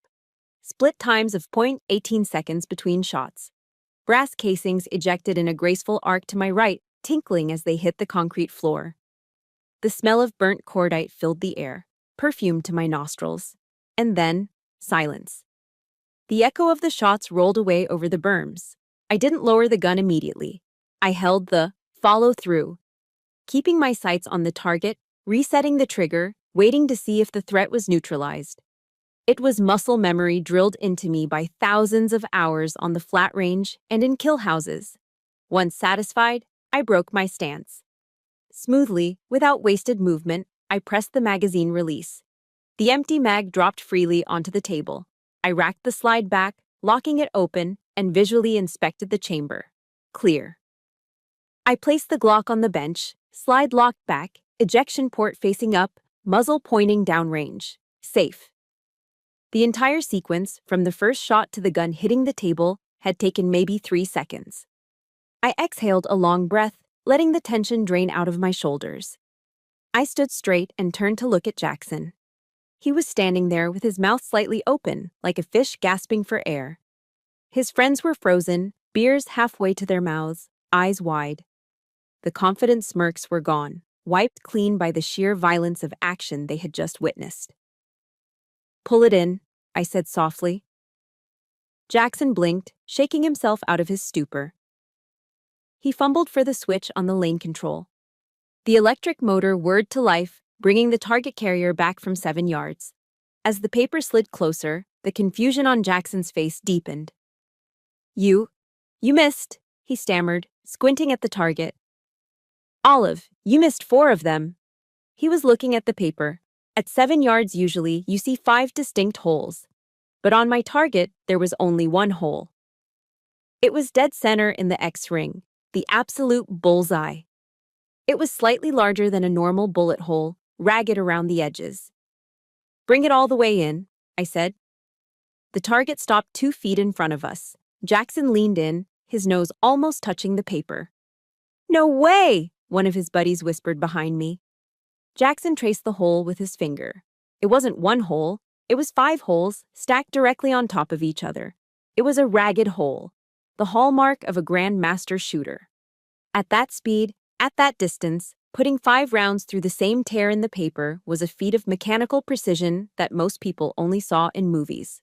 Split times of 0.18 seconds between shots. Brass casings ejected in a graceful arc to my right, tinkling as they hit the concrete floor. The smell of burnt cordite filled the air, perfume to my nostrils. And then, silence. The echo of the shots rolled away over the berms. I didn't lower the gun immediately. I held the follow-through, keeping my sights on the target, resetting the trigger, waiting to see if the threat was neutralized. It was muscle memory drilled into me by thousands of hours on the flat range and in kill houses. Once satisfied, I broke my stance. Smoothly, without wasted movement, I pressed the magazine release. The empty mag dropped freely onto the table. I racked the slide back, locking it open, and visually inspected the chamber. Clear. I placed the Glock on the bench, slide locked back, ejection port facing up, muzzle pointing downrange. Safe. The entire sequence, from the first shot to the gun hitting the table, had taken maybe 3 seconds. I exhaled a long breath, letting the tension drain out of my shoulders. I stood straight and turned to look at Jackson. He was standing there with his mouth slightly open, like a fish gasping for air. His friends were frozen, beers halfway to their mouths, eyes wide. The confident smirks were gone, wiped clean by the sheer violence of action they had just witnessed. "Pull it in," I said softly. Jackson blinked, shaking himself out of his stupor. He fumbled for the switch on the lane control. The electric motor whirred to life, bringing the target carrier back from 7 yards. As the paper slid closer, the confusion on Jackson's face deepened. You missed, he stammered, squinting at the target. Olive, you missed 4 of them. He was looking at the paper. At 7 yards usually, you see 5 distinct holes. But on my target, there was only 1 hole. It was dead center in the X ring, the absolute bullseye. It was slightly larger than a normal bullet hole, ragged around the edges. Bring it all the way in, I said. The target stopped 2 feet in front of us. Jackson leaned in, his nose almost touching the paper. No way, one of his buddies whispered behind me. Jackson traced the hole with his finger. It wasn't 1 hole, it was 5 holes, stacked directly on top of each other. It was a ragged hole, the hallmark of a grandmaster shooter. At that speed, at that distance, putting 5 rounds through the same tear in the paper was a feat of mechanical precision that most people only saw in movies.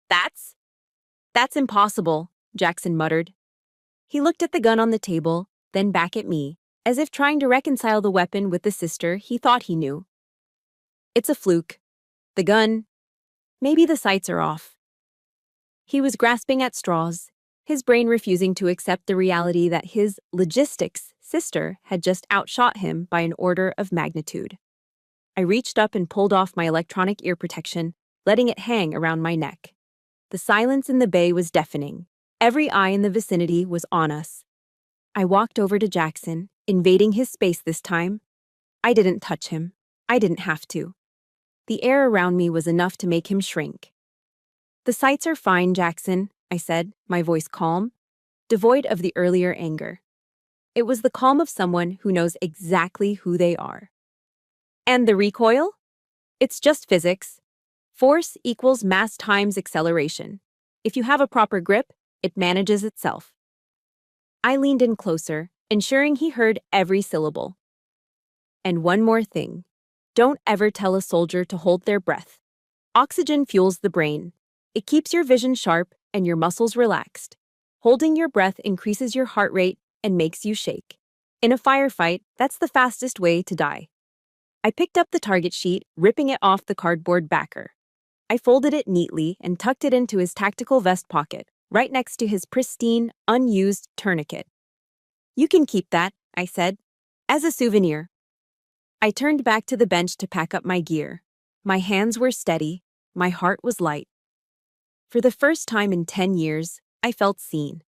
That's impossible, Jackson muttered. He looked at the gun on the table, then back at me, as if trying to reconcile the weapon with the sister he thought he knew. It's a fluke. The gun. Maybe the sights are off. He was grasping at straws, his brain refusing to accept the reality that his logistics sister had just outshot him by an order of magnitude. I reached up and pulled off my electronic ear protection, letting it hang around my neck. The silence in the bay was deafening. Every eye in the vicinity was on us. I walked over to Jackson, invading his space this time. I didn't touch him. I didn't have to. The air around me was enough to make him shrink. The sights are fine, Jackson, I said, my voice calm, devoid of the earlier anger. It was the calm of someone who knows exactly who they are. And the recoil? It's just physics. Force equals mass times acceleration. If you have a proper grip, it manages itself. I leaned in closer, ensuring he heard every syllable. And one more thing. Don't ever tell a soldier to hold their breath. Oxygen fuels the brain. It keeps your vision sharp and your muscles relaxed. Holding your breath increases your heart rate and makes you shake. In a firefight, that's the fastest way to die. I picked up the target sheet, ripping it off the cardboard backer. I folded it neatly and tucked it into his tactical vest pocket, right next to his pristine, unused tourniquet. You can keep that, I said, as a souvenir. I turned back to the bench to pack up my gear. My hands were steady, my heart was light. For the first time in 10 years, I felt seen.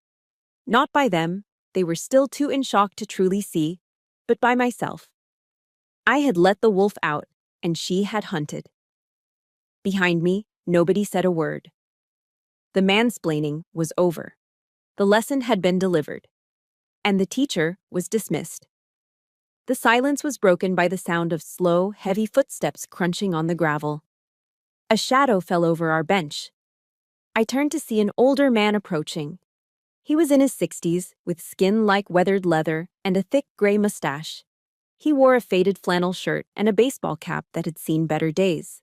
Not by them, they were still too in shock to truly see, but by myself. I had let the wolf out, and she had hunted. Behind me, nobody said a word. The mansplaining was over. The lesson had been delivered. And the teacher was dismissed. The silence was broken by the sound of slow, heavy footsteps crunching on the gravel. A shadow fell over our bench. I turned to see an older man approaching. He was in his 60s, with skin like weathered leather and a thick gray mustache. He wore a faded flannel shirt and a baseball cap that had seen better days.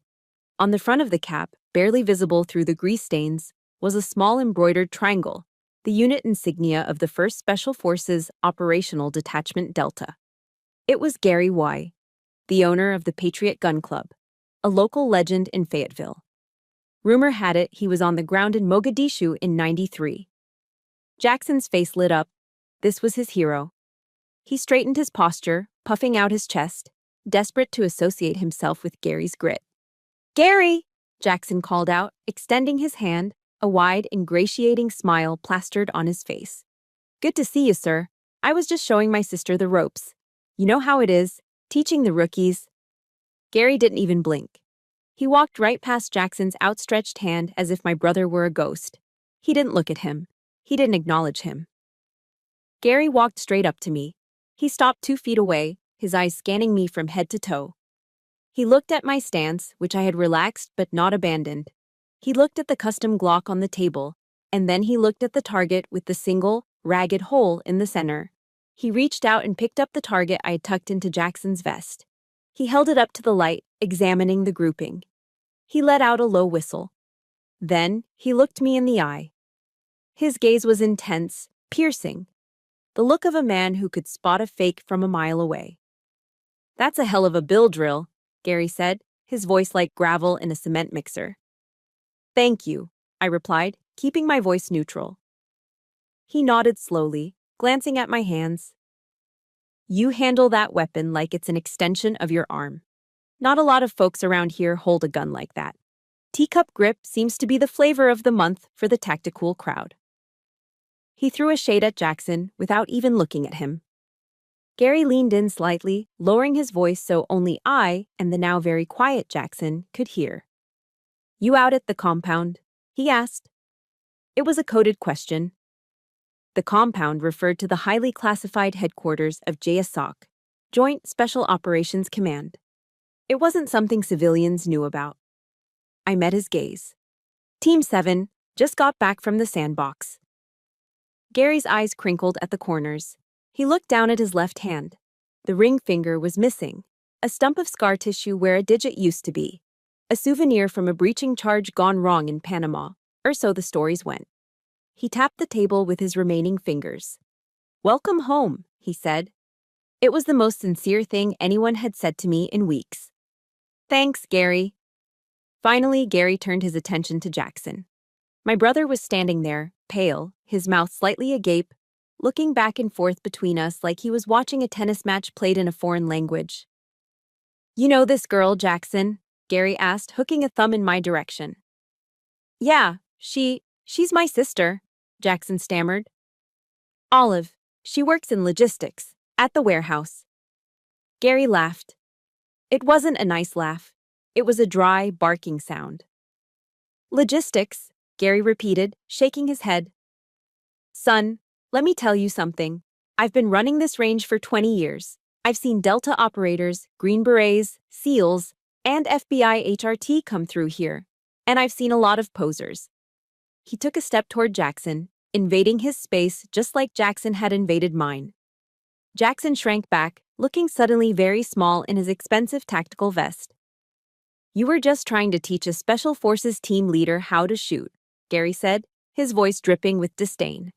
On the front of the cap, barely visible through the grease stains, was a small embroidered triangle, the unit insignia of the 1st Special Forces Operational Detachment Delta. It was Gary Y., the owner of the Patriot Gun Club, a local legend in Fayetteville. Rumor had it he was on the ground in Mogadishu in '93. Jackson's face lit up. This was his hero. He straightened his posture, puffing out his chest, desperate to associate himself with Gary's grit. "Gary!" Jackson called out, extending his hand, a wide, ingratiating smile plastered on his face. "Good to see you, sir. I was just showing my sister the ropes. You know how it is, teaching the rookies." Gary didn't even blink. He walked right past Jackson's outstretched hand as if my brother were a ghost. He didn't look at him. He didn't acknowledge him. Gary walked straight up to me. He stopped 2 feet away, his eyes scanning me from head to toe. He looked at my stance, which I had relaxed but not abandoned. He looked at the custom Glock on the table, and then he looked at the target with the single, ragged hole in the center. He reached out and picked up the target I had tucked into Jackson's vest. He held it up to the light, examining the grouping. He let out a low whistle. Then he looked me in the eye. His gaze was intense, piercing. The look of a man who could spot a fake from a mile away. "That's a hell of a bill drill," Gary said, his voice like gravel in a cement mixer. "Thank you," I replied, keeping my voice neutral. He nodded slowly, glancing at my hands. You handle that weapon like it's an extension of your arm. Not a lot of folks around here hold a gun like that. Teacup grip seems to be the flavor of the month for the tactical crowd. He threw a shade at Jackson without even looking at him. Gary leaned in slightly, lowering his voice so only I and the now very quiet Jackson could hear. You out at the compound? He asked. It was a coded question. The compound referred to the highly classified headquarters of JSOC, Joint Special Operations Command. It wasn't something civilians knew about. I met his gaze. Team 7 just got back from the sandbox. Gary's eyes crinkled at the corners. He looked down at his left hand. The ring finger was missing, a stump of scar tissue where a digit used to be, a souvenir from a breaching charge gone wrong in Panama, or so the stories went. He tapped the table with his remaining fingers. Welcome home, he said. It was the most sincere thing anyone had said to me in weeks. Thanks, Gary. Finally, Gary turned his attention to Jackson. My brother was standing there, pale, his mouth slightly agape, looking back and forth between us like he was watching a tennis match played in a foreign language. You know this girl, Jackson? Gary asked, hooking a thumb in my direction. Yeah, she's my sister, Jackson stammered. Olive, she works in logistics, at the warehouse. Gary laughed. It wasn't a nice laugh. It was a dry, barking sound. Logistics, Gary repeated, shaking his head. Son, let me tell you something. I've been running this range for 20 years. I've seen Delta operators, Green Berets, SEALs, and FBI HRT come through here. And I've seen a lot of posers. He took a step toward Jackson, invading his space just like Jackson had invaded mine. Jackson shrank back, looking suddenly very small in his expensive tactical vest. You were just trying to teach a Special Forces team leader how to shoot, Gary said, his voice dripping with disdain.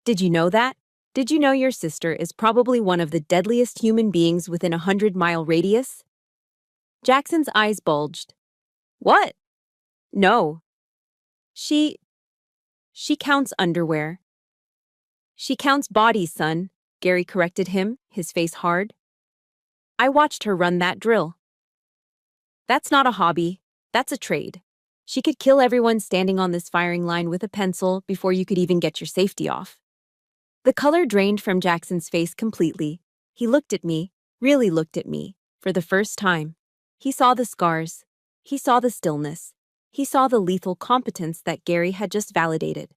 Did you know that? Did you know your sister is probably one of the deadliest human beings within a 100-mile radius? Jackson's eyes bulged. What? No. She counts underwear. She counts bodies, son, Gary corrected him, his face hard. I watched her run that drill. That's not a hobby, that's a trade. She could kill everyone standing on this firing line with a pencil before you could even get your safety off. The color drained from Jackson's face completely. He looked at me, really looked at me, for the first time. He saw the scars. He saw the stillness. He saw the lethal competence that Gary had just validated.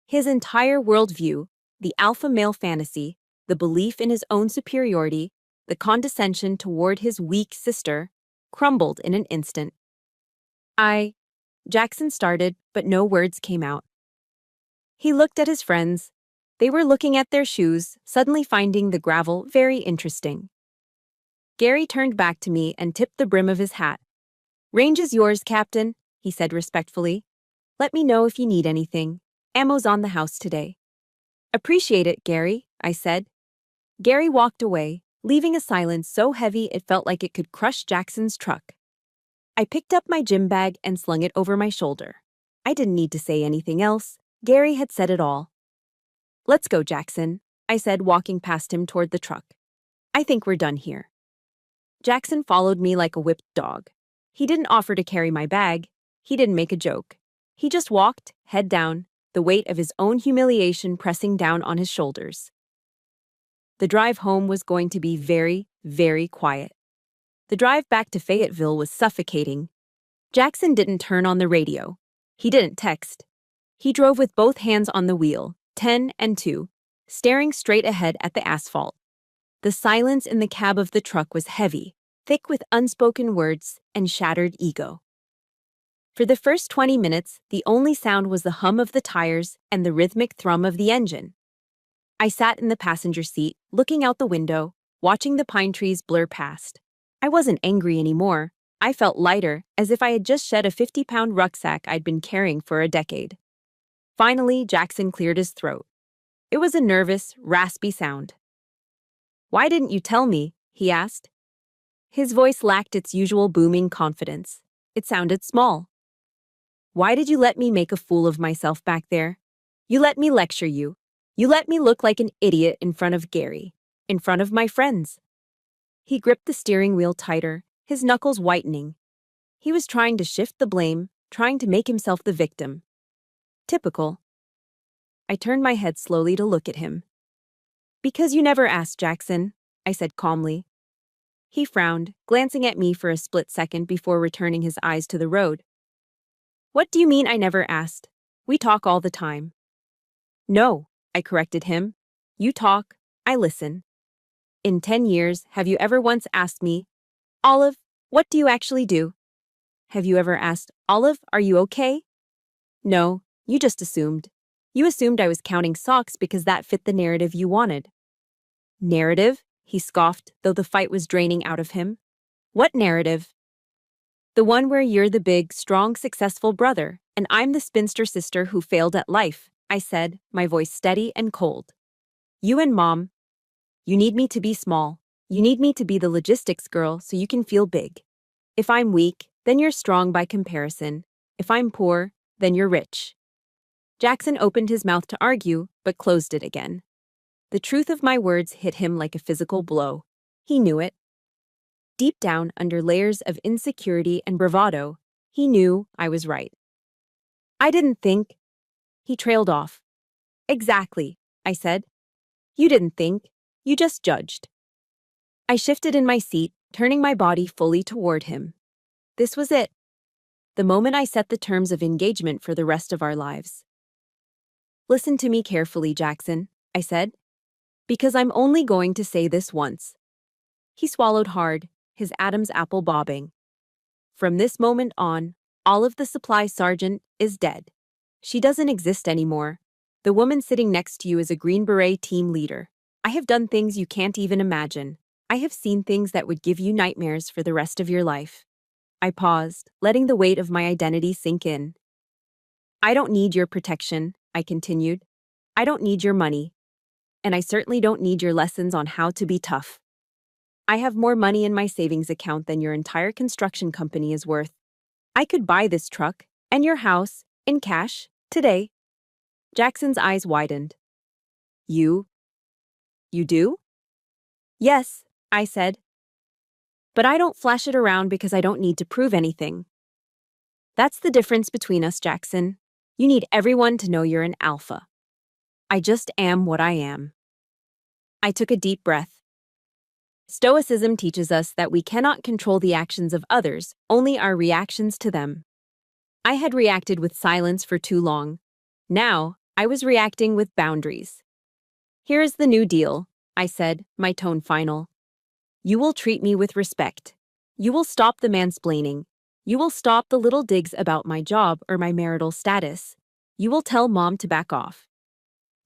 His entire worldview, the alpha male fantasy, the belief in his own superiority, the condescension toward his weak sister, crumbled in an instant. Jackson started, but no words came out. He looked at his friends. They were looking at their shoes, suddenly finding the gravel very interesting. Gary turned back to me and tipped the brim of his hat. Range is yours, Captain, he said respectfully. Let me know if you need anything. Ammo's on the house today. Appreciate it, Gary, I said. Gary walked away, leaving a silence so heavy it felt like it could crush Jackson's truck. I picked up my gym bag and slung it over my shoulder. I didn't need to say anything else. Gary had said it all. Let's go, Jackson, I said, walking past him toward the truck. I think we're done here. Jackson followed me like a whipped dog. He didn't offer to carry my bag. He didn't make a joke. He just walked, head down, the weight of his own humiliation pressing down on his shoulders. The drive home was going to be very, very quiet. The drive back to Fayetteville was suffocating. Jackson didn't turn on the radio. He didn't text. He drove with both hands on the wheel, 10 and 2, staring straight ahead at the asphalt. The silence in the cab of the truck was heavy, thick with unspoken words and shattered ego. For the first 20 minutes, the only sound was the hum of the tires and the rhythmic thrum of the engine. I sat in the passenger seat, looking out the window, watching the pine trees blur past. I wasn't angry anymore. I felt lighter, as if I had just shed a 50-pound rucksack I'd been carrying for a decade. Finally, Jackson cleared his throat. It was a nervous, raspy sound. Why didn't you tell me? He asked. His voice lacked its usual booming confidence. It sounded small. Why did you let me make a fool of myself back there? You let me lecture you. You let me look like an idiot in front of Gary, in front of my friends. He gripped the steering wheel tighter, his knuckles whitening. He was trying to shift the blame, trying to make himself the victim. Typical. I turned my head slowly to look at him. Because you never asked, Jackson, I said calmly. He frowned, glancing at me for a split second before returning his eyes to the road. What do you mean I never asked? We talk all the time. No, I corrected him. You talk, I listen. In 10 years, have you ever once asked me, Olive, what do you actually do? Have you ever asked, Olive, are you okay? No, you just assumed. You assumed I was counting socks because that fit the narrative you wanted. Narrative? He scoffed, though the fight was draining out of him. What narrative? The one where you're the big, strong, successful brother, and I'm the spinster sister who failed at life, I said, my voice steady and cold. You and Mom. You need me to be small. You need me to be the logistics girl so you can feel big. If I'm weak, then you're strong by comparison. If I'm poor, then you're rich. Jackson opened his mouth to argue, but closed it again. The truth of my words hit him like a physical blow. He knew it. Deep down, under layers of insecurity and bravado, he knew I was right. I didn't think. He trailed off. Exactly, I said. You didn't think. You just judged. I shifted in my seat, turning my body fully toward him. This was it. The moment I set the terms of engagement for the rest of our lives. Listen to me carefully, Jackson, I said, because I'm only going to say this once. He swallowed hard, his Adam's apple bobbing. From this moment on, Olive the supply sergeant is dead. She doesn't exist anymore. The woman sitting next to you is a Green Beret team leader. I have done things you can't even imagine. I have seen things that would give you nightmares for the rest of your life. I paused, letting the weight of my identity sink in. I don't need your protection, I continued. I don't need your money. And I certainly don't need your lessons on how to be tough. I have more money in my savings account than your entire construction company is worth. I could buy this truck and your house in cash today. Jackson's eyes widened. You do? Yes, I said. But I don't flash it around because I don't need to prove anything. That's the difference between us, Jackson. You need everyone to know you're an alpha. I just am what I am. I took a deep breath. Stoicism teaches us that we cannot control the actions of others, only our reactions to them. I had reacted with silence for too long. Now, I was reacting with boundaries. Here is the new deal, I said, my tone final. You will treat me with respect. You will stop the mansplaining. You will stop the little digs about my job or my marital status. You will tell Mom to back off.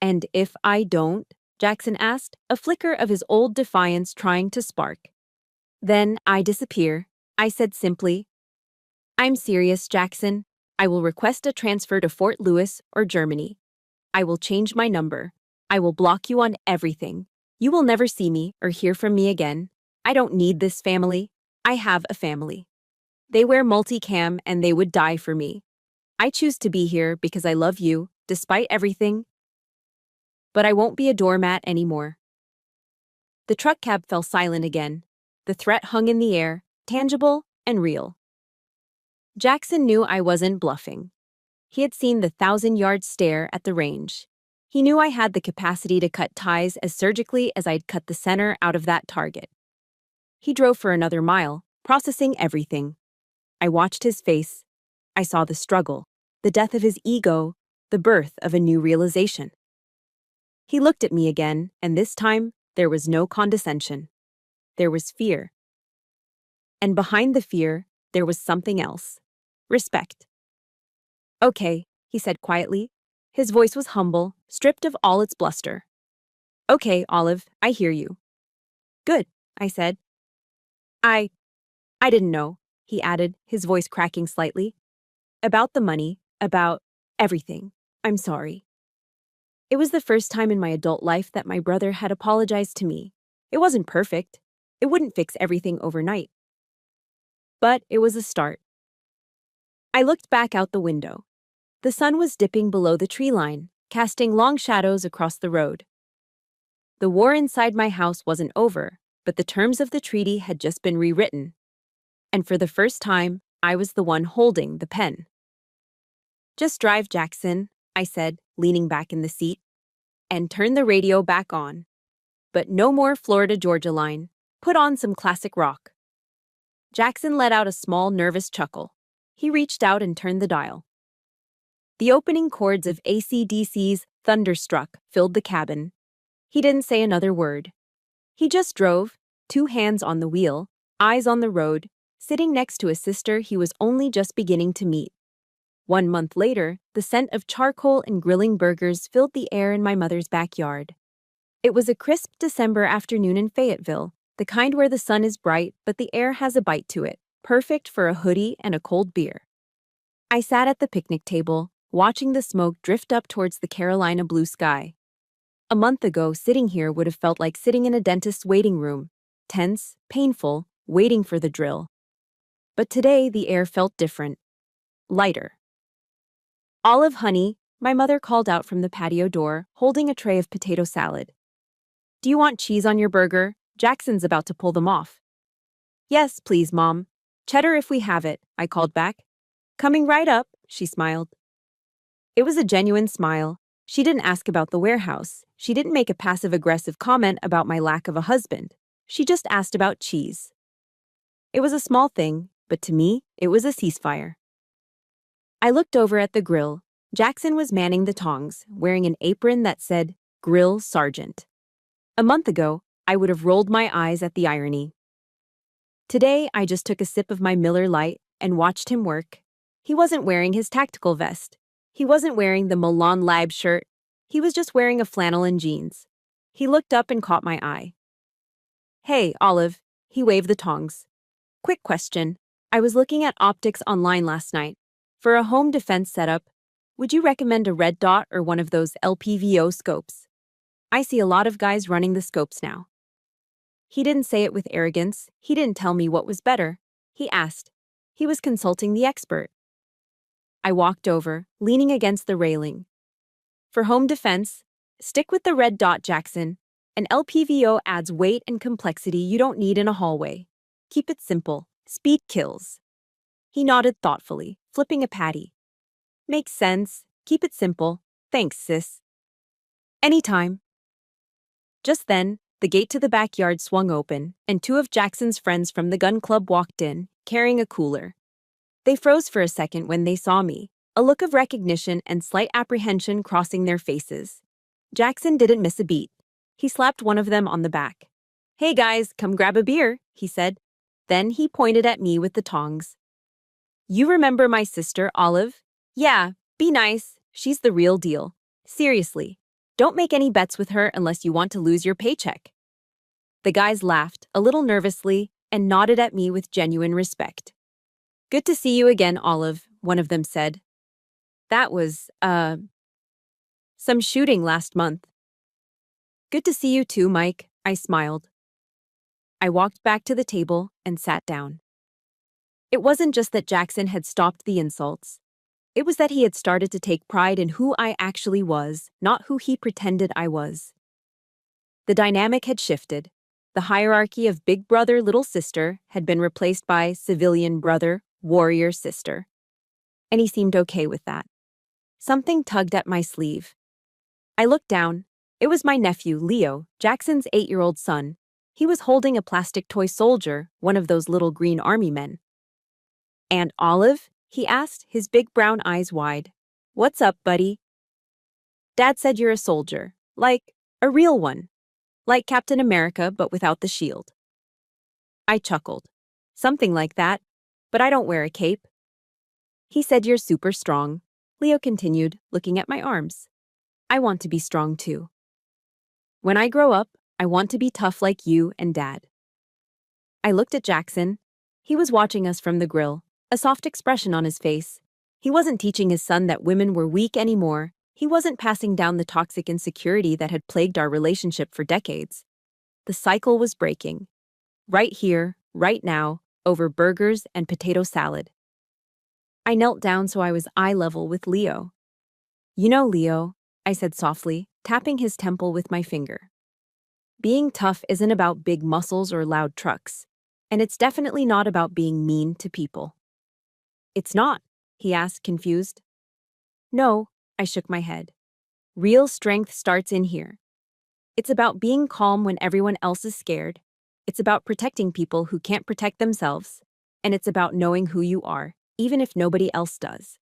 And if I don't? Jackson asked, a flicker of his old defiance trying to spark. Then I disappear, I said simply. I'm serious, Jackson. I will request a transfer to Fort Lewis or Germany. I will change my number. I will block you on everything. You will never see me or hear from me again. I don't need this family. I have a family. They wear multicam and they would die for me. I choose to be here because I love you, despite everything. But I won't be a doormat anymore. The truck cab fell silent again. The threat hung in the air, tangible and real. Jackson knew I wasn't bluffing. He had seen the 1,000-yard stare at the range. He knew I had the capacity to cut ties as surgically as I'd cut the center out of that target. He drove for another mile, processing everything. I watched his face. I saw the struggle, the death of his ego, the birth of a new realization. He looked at me again, and this time, there was no condescension. There was fear. And behind the fear, there was something else. Respect. Okay, he said quietly. His voice was humble, stripped of all its bluster. Okay, Olive, I hear you. Good, I said. I didn't know, he added, his voice cracking slightly. About the money, about everything. I'm sorry. It was the first time in my adult life that my brother had apologized to me. It wasn't perfect. It wouldn't fix everything overnight. But it was a start. I looked back out the window. The sun was dipping below the tree line, casting long shadows across the road. The war inside my house wasn't over, but the terms of the treaty had just been rewritten. And for the first time, I was the one holding the pen. "Just drive, Jackson," I said, leaning back in the seat, "and turn the radio back on. But no more Florida Georgia line. Put on some classic rock." Jackson let out a small, nervous chuckle. He reached out and turned the dial. The opening chords of AC/DC's Thunderstruck filled the cabin. He didn't say another word. He just drove, 2 hands on the wheel, eyes on the road, sitting next to a sister he was only just beginning to meet. 1 month later, the scent of charcoal and grilling burgers filled the air in my mother's backyard. It was a crisp December afternoon in Fayetteville, the kind where the sun is bright but the air has a bite to it, perfect for a hoodie and a cold beer. I sat at the picnic table, watching the smoke drift up towards the Carolina blue sky. A month ago, sitting here would have felt like sitting in a dentist's waiting room, tense, painful, waiting for the drill. But today, the air felt different, lighter. "Olive, honey," my mother called out from the patio door, holding a tray of potato salad. "Do you want cheese on your burger? Jackson's about to pull them off." "Yes, please, Mom. Cheddar if we have it," I called back. "Coming right up," she smiled. It was a genuine smile. She didn't ask about the warehouse. She didn't make a passive-aggressive comment about my lack of a husband. She just asked about cheese. It was a small thing, but to me, it was a ceasefire. I looked over at the grill. Jackson was manning the tongs, wearing an apron that said, "Grill Sergeant." A month ago, I would have rolled my eyes at the irony. Today, I just took a sip of my Miller Lite and watched him work. He wasn't wearing his tactical vest. He wasn't wearing the Milan Lab shirt. He was just wearing a flannel and jeans. He looked up and caught my eye. "Hey, Olive," he waved the tongs. "Quick question. I was looking at optics online last night. For a home defense setup, would you recommend a red dot or one of those LPVO scopes? I see a lot of guys running the scopes now." He didn't say it with arrogance. He didn't tell me what was better. He asked. He was consulting the expert. I walked over, leaning against the railing. "For home defense, stick with the red dot, Jackson. An LPVO adds weight and complexity you don't need in a hallway. Keep it simple. Speed kills." He nodded thoughtfully, flipping a patty. "Makes sense. Keep it simple. Thanks, sis." "Anytime." Just then, the gate to the backyard swung open, and 2 of Jackson's friends from the gun club walked in, carrying a cooler. They froze for a second when they saw me, a look of recognition and slight apprehension crossing their faces. Jackson didn't miss a beat. He slapped one of them on the back. "Hey guys, come grab a beer," he said. Then he pointed at me with the tongs. "You remember my sister, Olive? Yeah, be nice. She's the real deal. Seriously, don't make any bets with her unless you want to lose your paycheck." The guys laughed, a little nervously, and nodded at me with genuine respect. "Good to see you again, Olive," one of them said. "That was, some shooting last month." "Good to see you too, Mike," I smiled. I walked back to the table and sat down. It wasn't just that Jackson had stopped the insults. It was that he had started to take pride in who I actually was, not who he pretended I was. The dynamic had shifted. The hierarchy of big brother, little sister had been replaced by civilian brother, warrior sister. And he seemed okay with that. Something tugged at my sleeve. I looked down. It was my nephew, Leo, Jackson's 8-year-old son. He was holding a plastic toy soldier, one of those little green army men. "And Olive?" he asked, his big brown eyes wide. "What's up, buddy?" "Dad said you're a soldier. Like, a real one. Like Captain America, but without the shield." I chuckled. "Something like that, but I don't wear a cape." "He said you're super strong," Leo continued, looking at my arms. "I want to be strong too. When I grow up, I want to be tough like you and Dad." I looked at Jackson. He was watching us from the grill, a soft expression on his face. He wasn't teaching his son that women were weak anymore. He wasn't passing down the toxic insecurity that had plagued our relationship for decades. The cycle was breaking. Right here, right now, over burgers and potato salad. I knelt down so I was eye level with Leo. "You know, Leo, I said softly, tapping his temple with my finger. Being tough isn't about big muscles or loud trucks, and it's definitely not about being mean to people. It's not, he asked, confused. No, I shook my head. Real strength starts in here. It's about being calm when everyone else is scared. It's about protecting people who can't protect themselves. And it's about knowing who you are, even if nobody else does.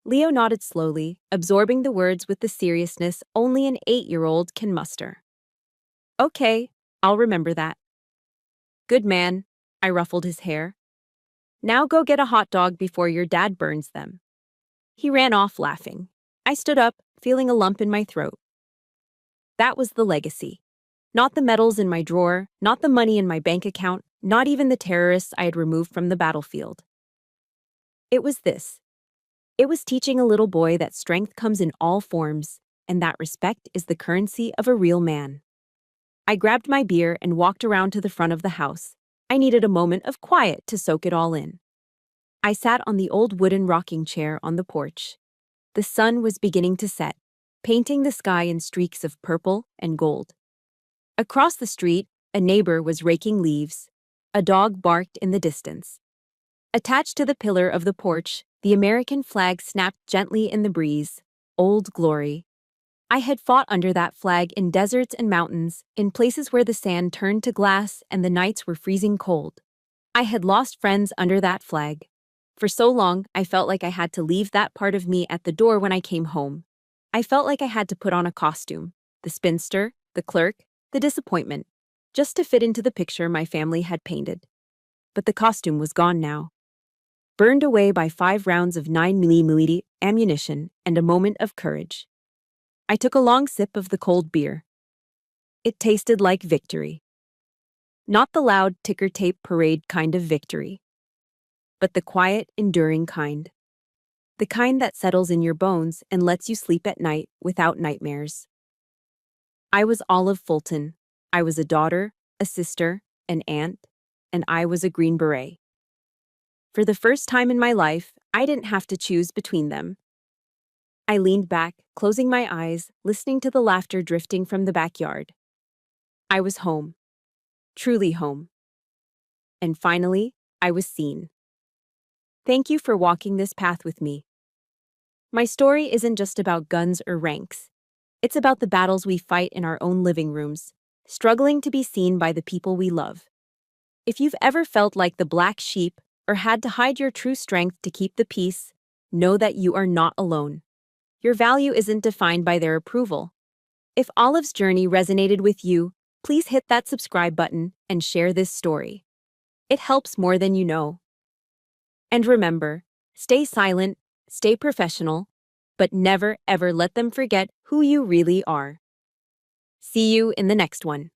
Leo nodded slowly, absorbing the words with the seriousness only an 8-year-old can muster. Okay, I'll remember that. Good man, I ruffled his hair. Now go get a hot dog before your dad burns them. He ran off laughing. I stood up, feeling a lump in my throat. That was the legacy. Not the medals in my drawer, not the money in my bank account, not even the terrorists I had removed from the battlefield. It was this. It was teaching a little boy that strength comes in all forms, and that respect is the currency of a real man. I grabbed my beer and walked around to the front of the house. I needed a moment of quiet to soak it all in. I sat on the old wooden rocking chair on the porch. The sun was beginning to set, painting the sky in streaks of purple and gold. Across the street, a neighbor was raking leaves. A dog barked in the distance. Attached to the pillar of the porch, the American flag snapped gently in the breeze. Old Glory. I had fought under that flag in deserts and mountains, in places where the sand turned to glass and the nights were freezing cold. I had lost friends under that flag. For so long, I felt like I had to leave that part of me at the door when I came home. I felt like I had to put on a costume, the spinster, the clerk, the disappointment, just to fit into the picture my family had painted. But the costume was gone now. Burned away by 5 rounds of 9mm ammunition and a moment of courage. I took a long sip of the cold beer. It tasted like victory. Not the loud ticker tape parade kind of victory, but the quiet, enduring kind. The kind that settles in your bones and lets you sleep at night without nightmares. I was Olive Fulton. I was a daughter, a sister, an aunt, and I was a Green Beret. For the first time in my life, I didn't have to choose between them. I leaned back, closing my eyes, listening to the laughter drifting from the backyard. I was home. Truly home. And finally, I was seen. Thank you for walking this path with me. My story isn't just about guns or ranks. It's about the battles we fight in our own living rooms, struggling to be seen by the people we love. If you've ever felt like the black sheep or had to hide your true strength to keep the peace, know that you are not alone. Your value isn't defined by their approval. If Olive's journey resonated with you, please hit that subscribe button and share this story. It helps more than you know. And remember, stay silent, stay professional, but never ever let them forget who you really are. See you in the next one.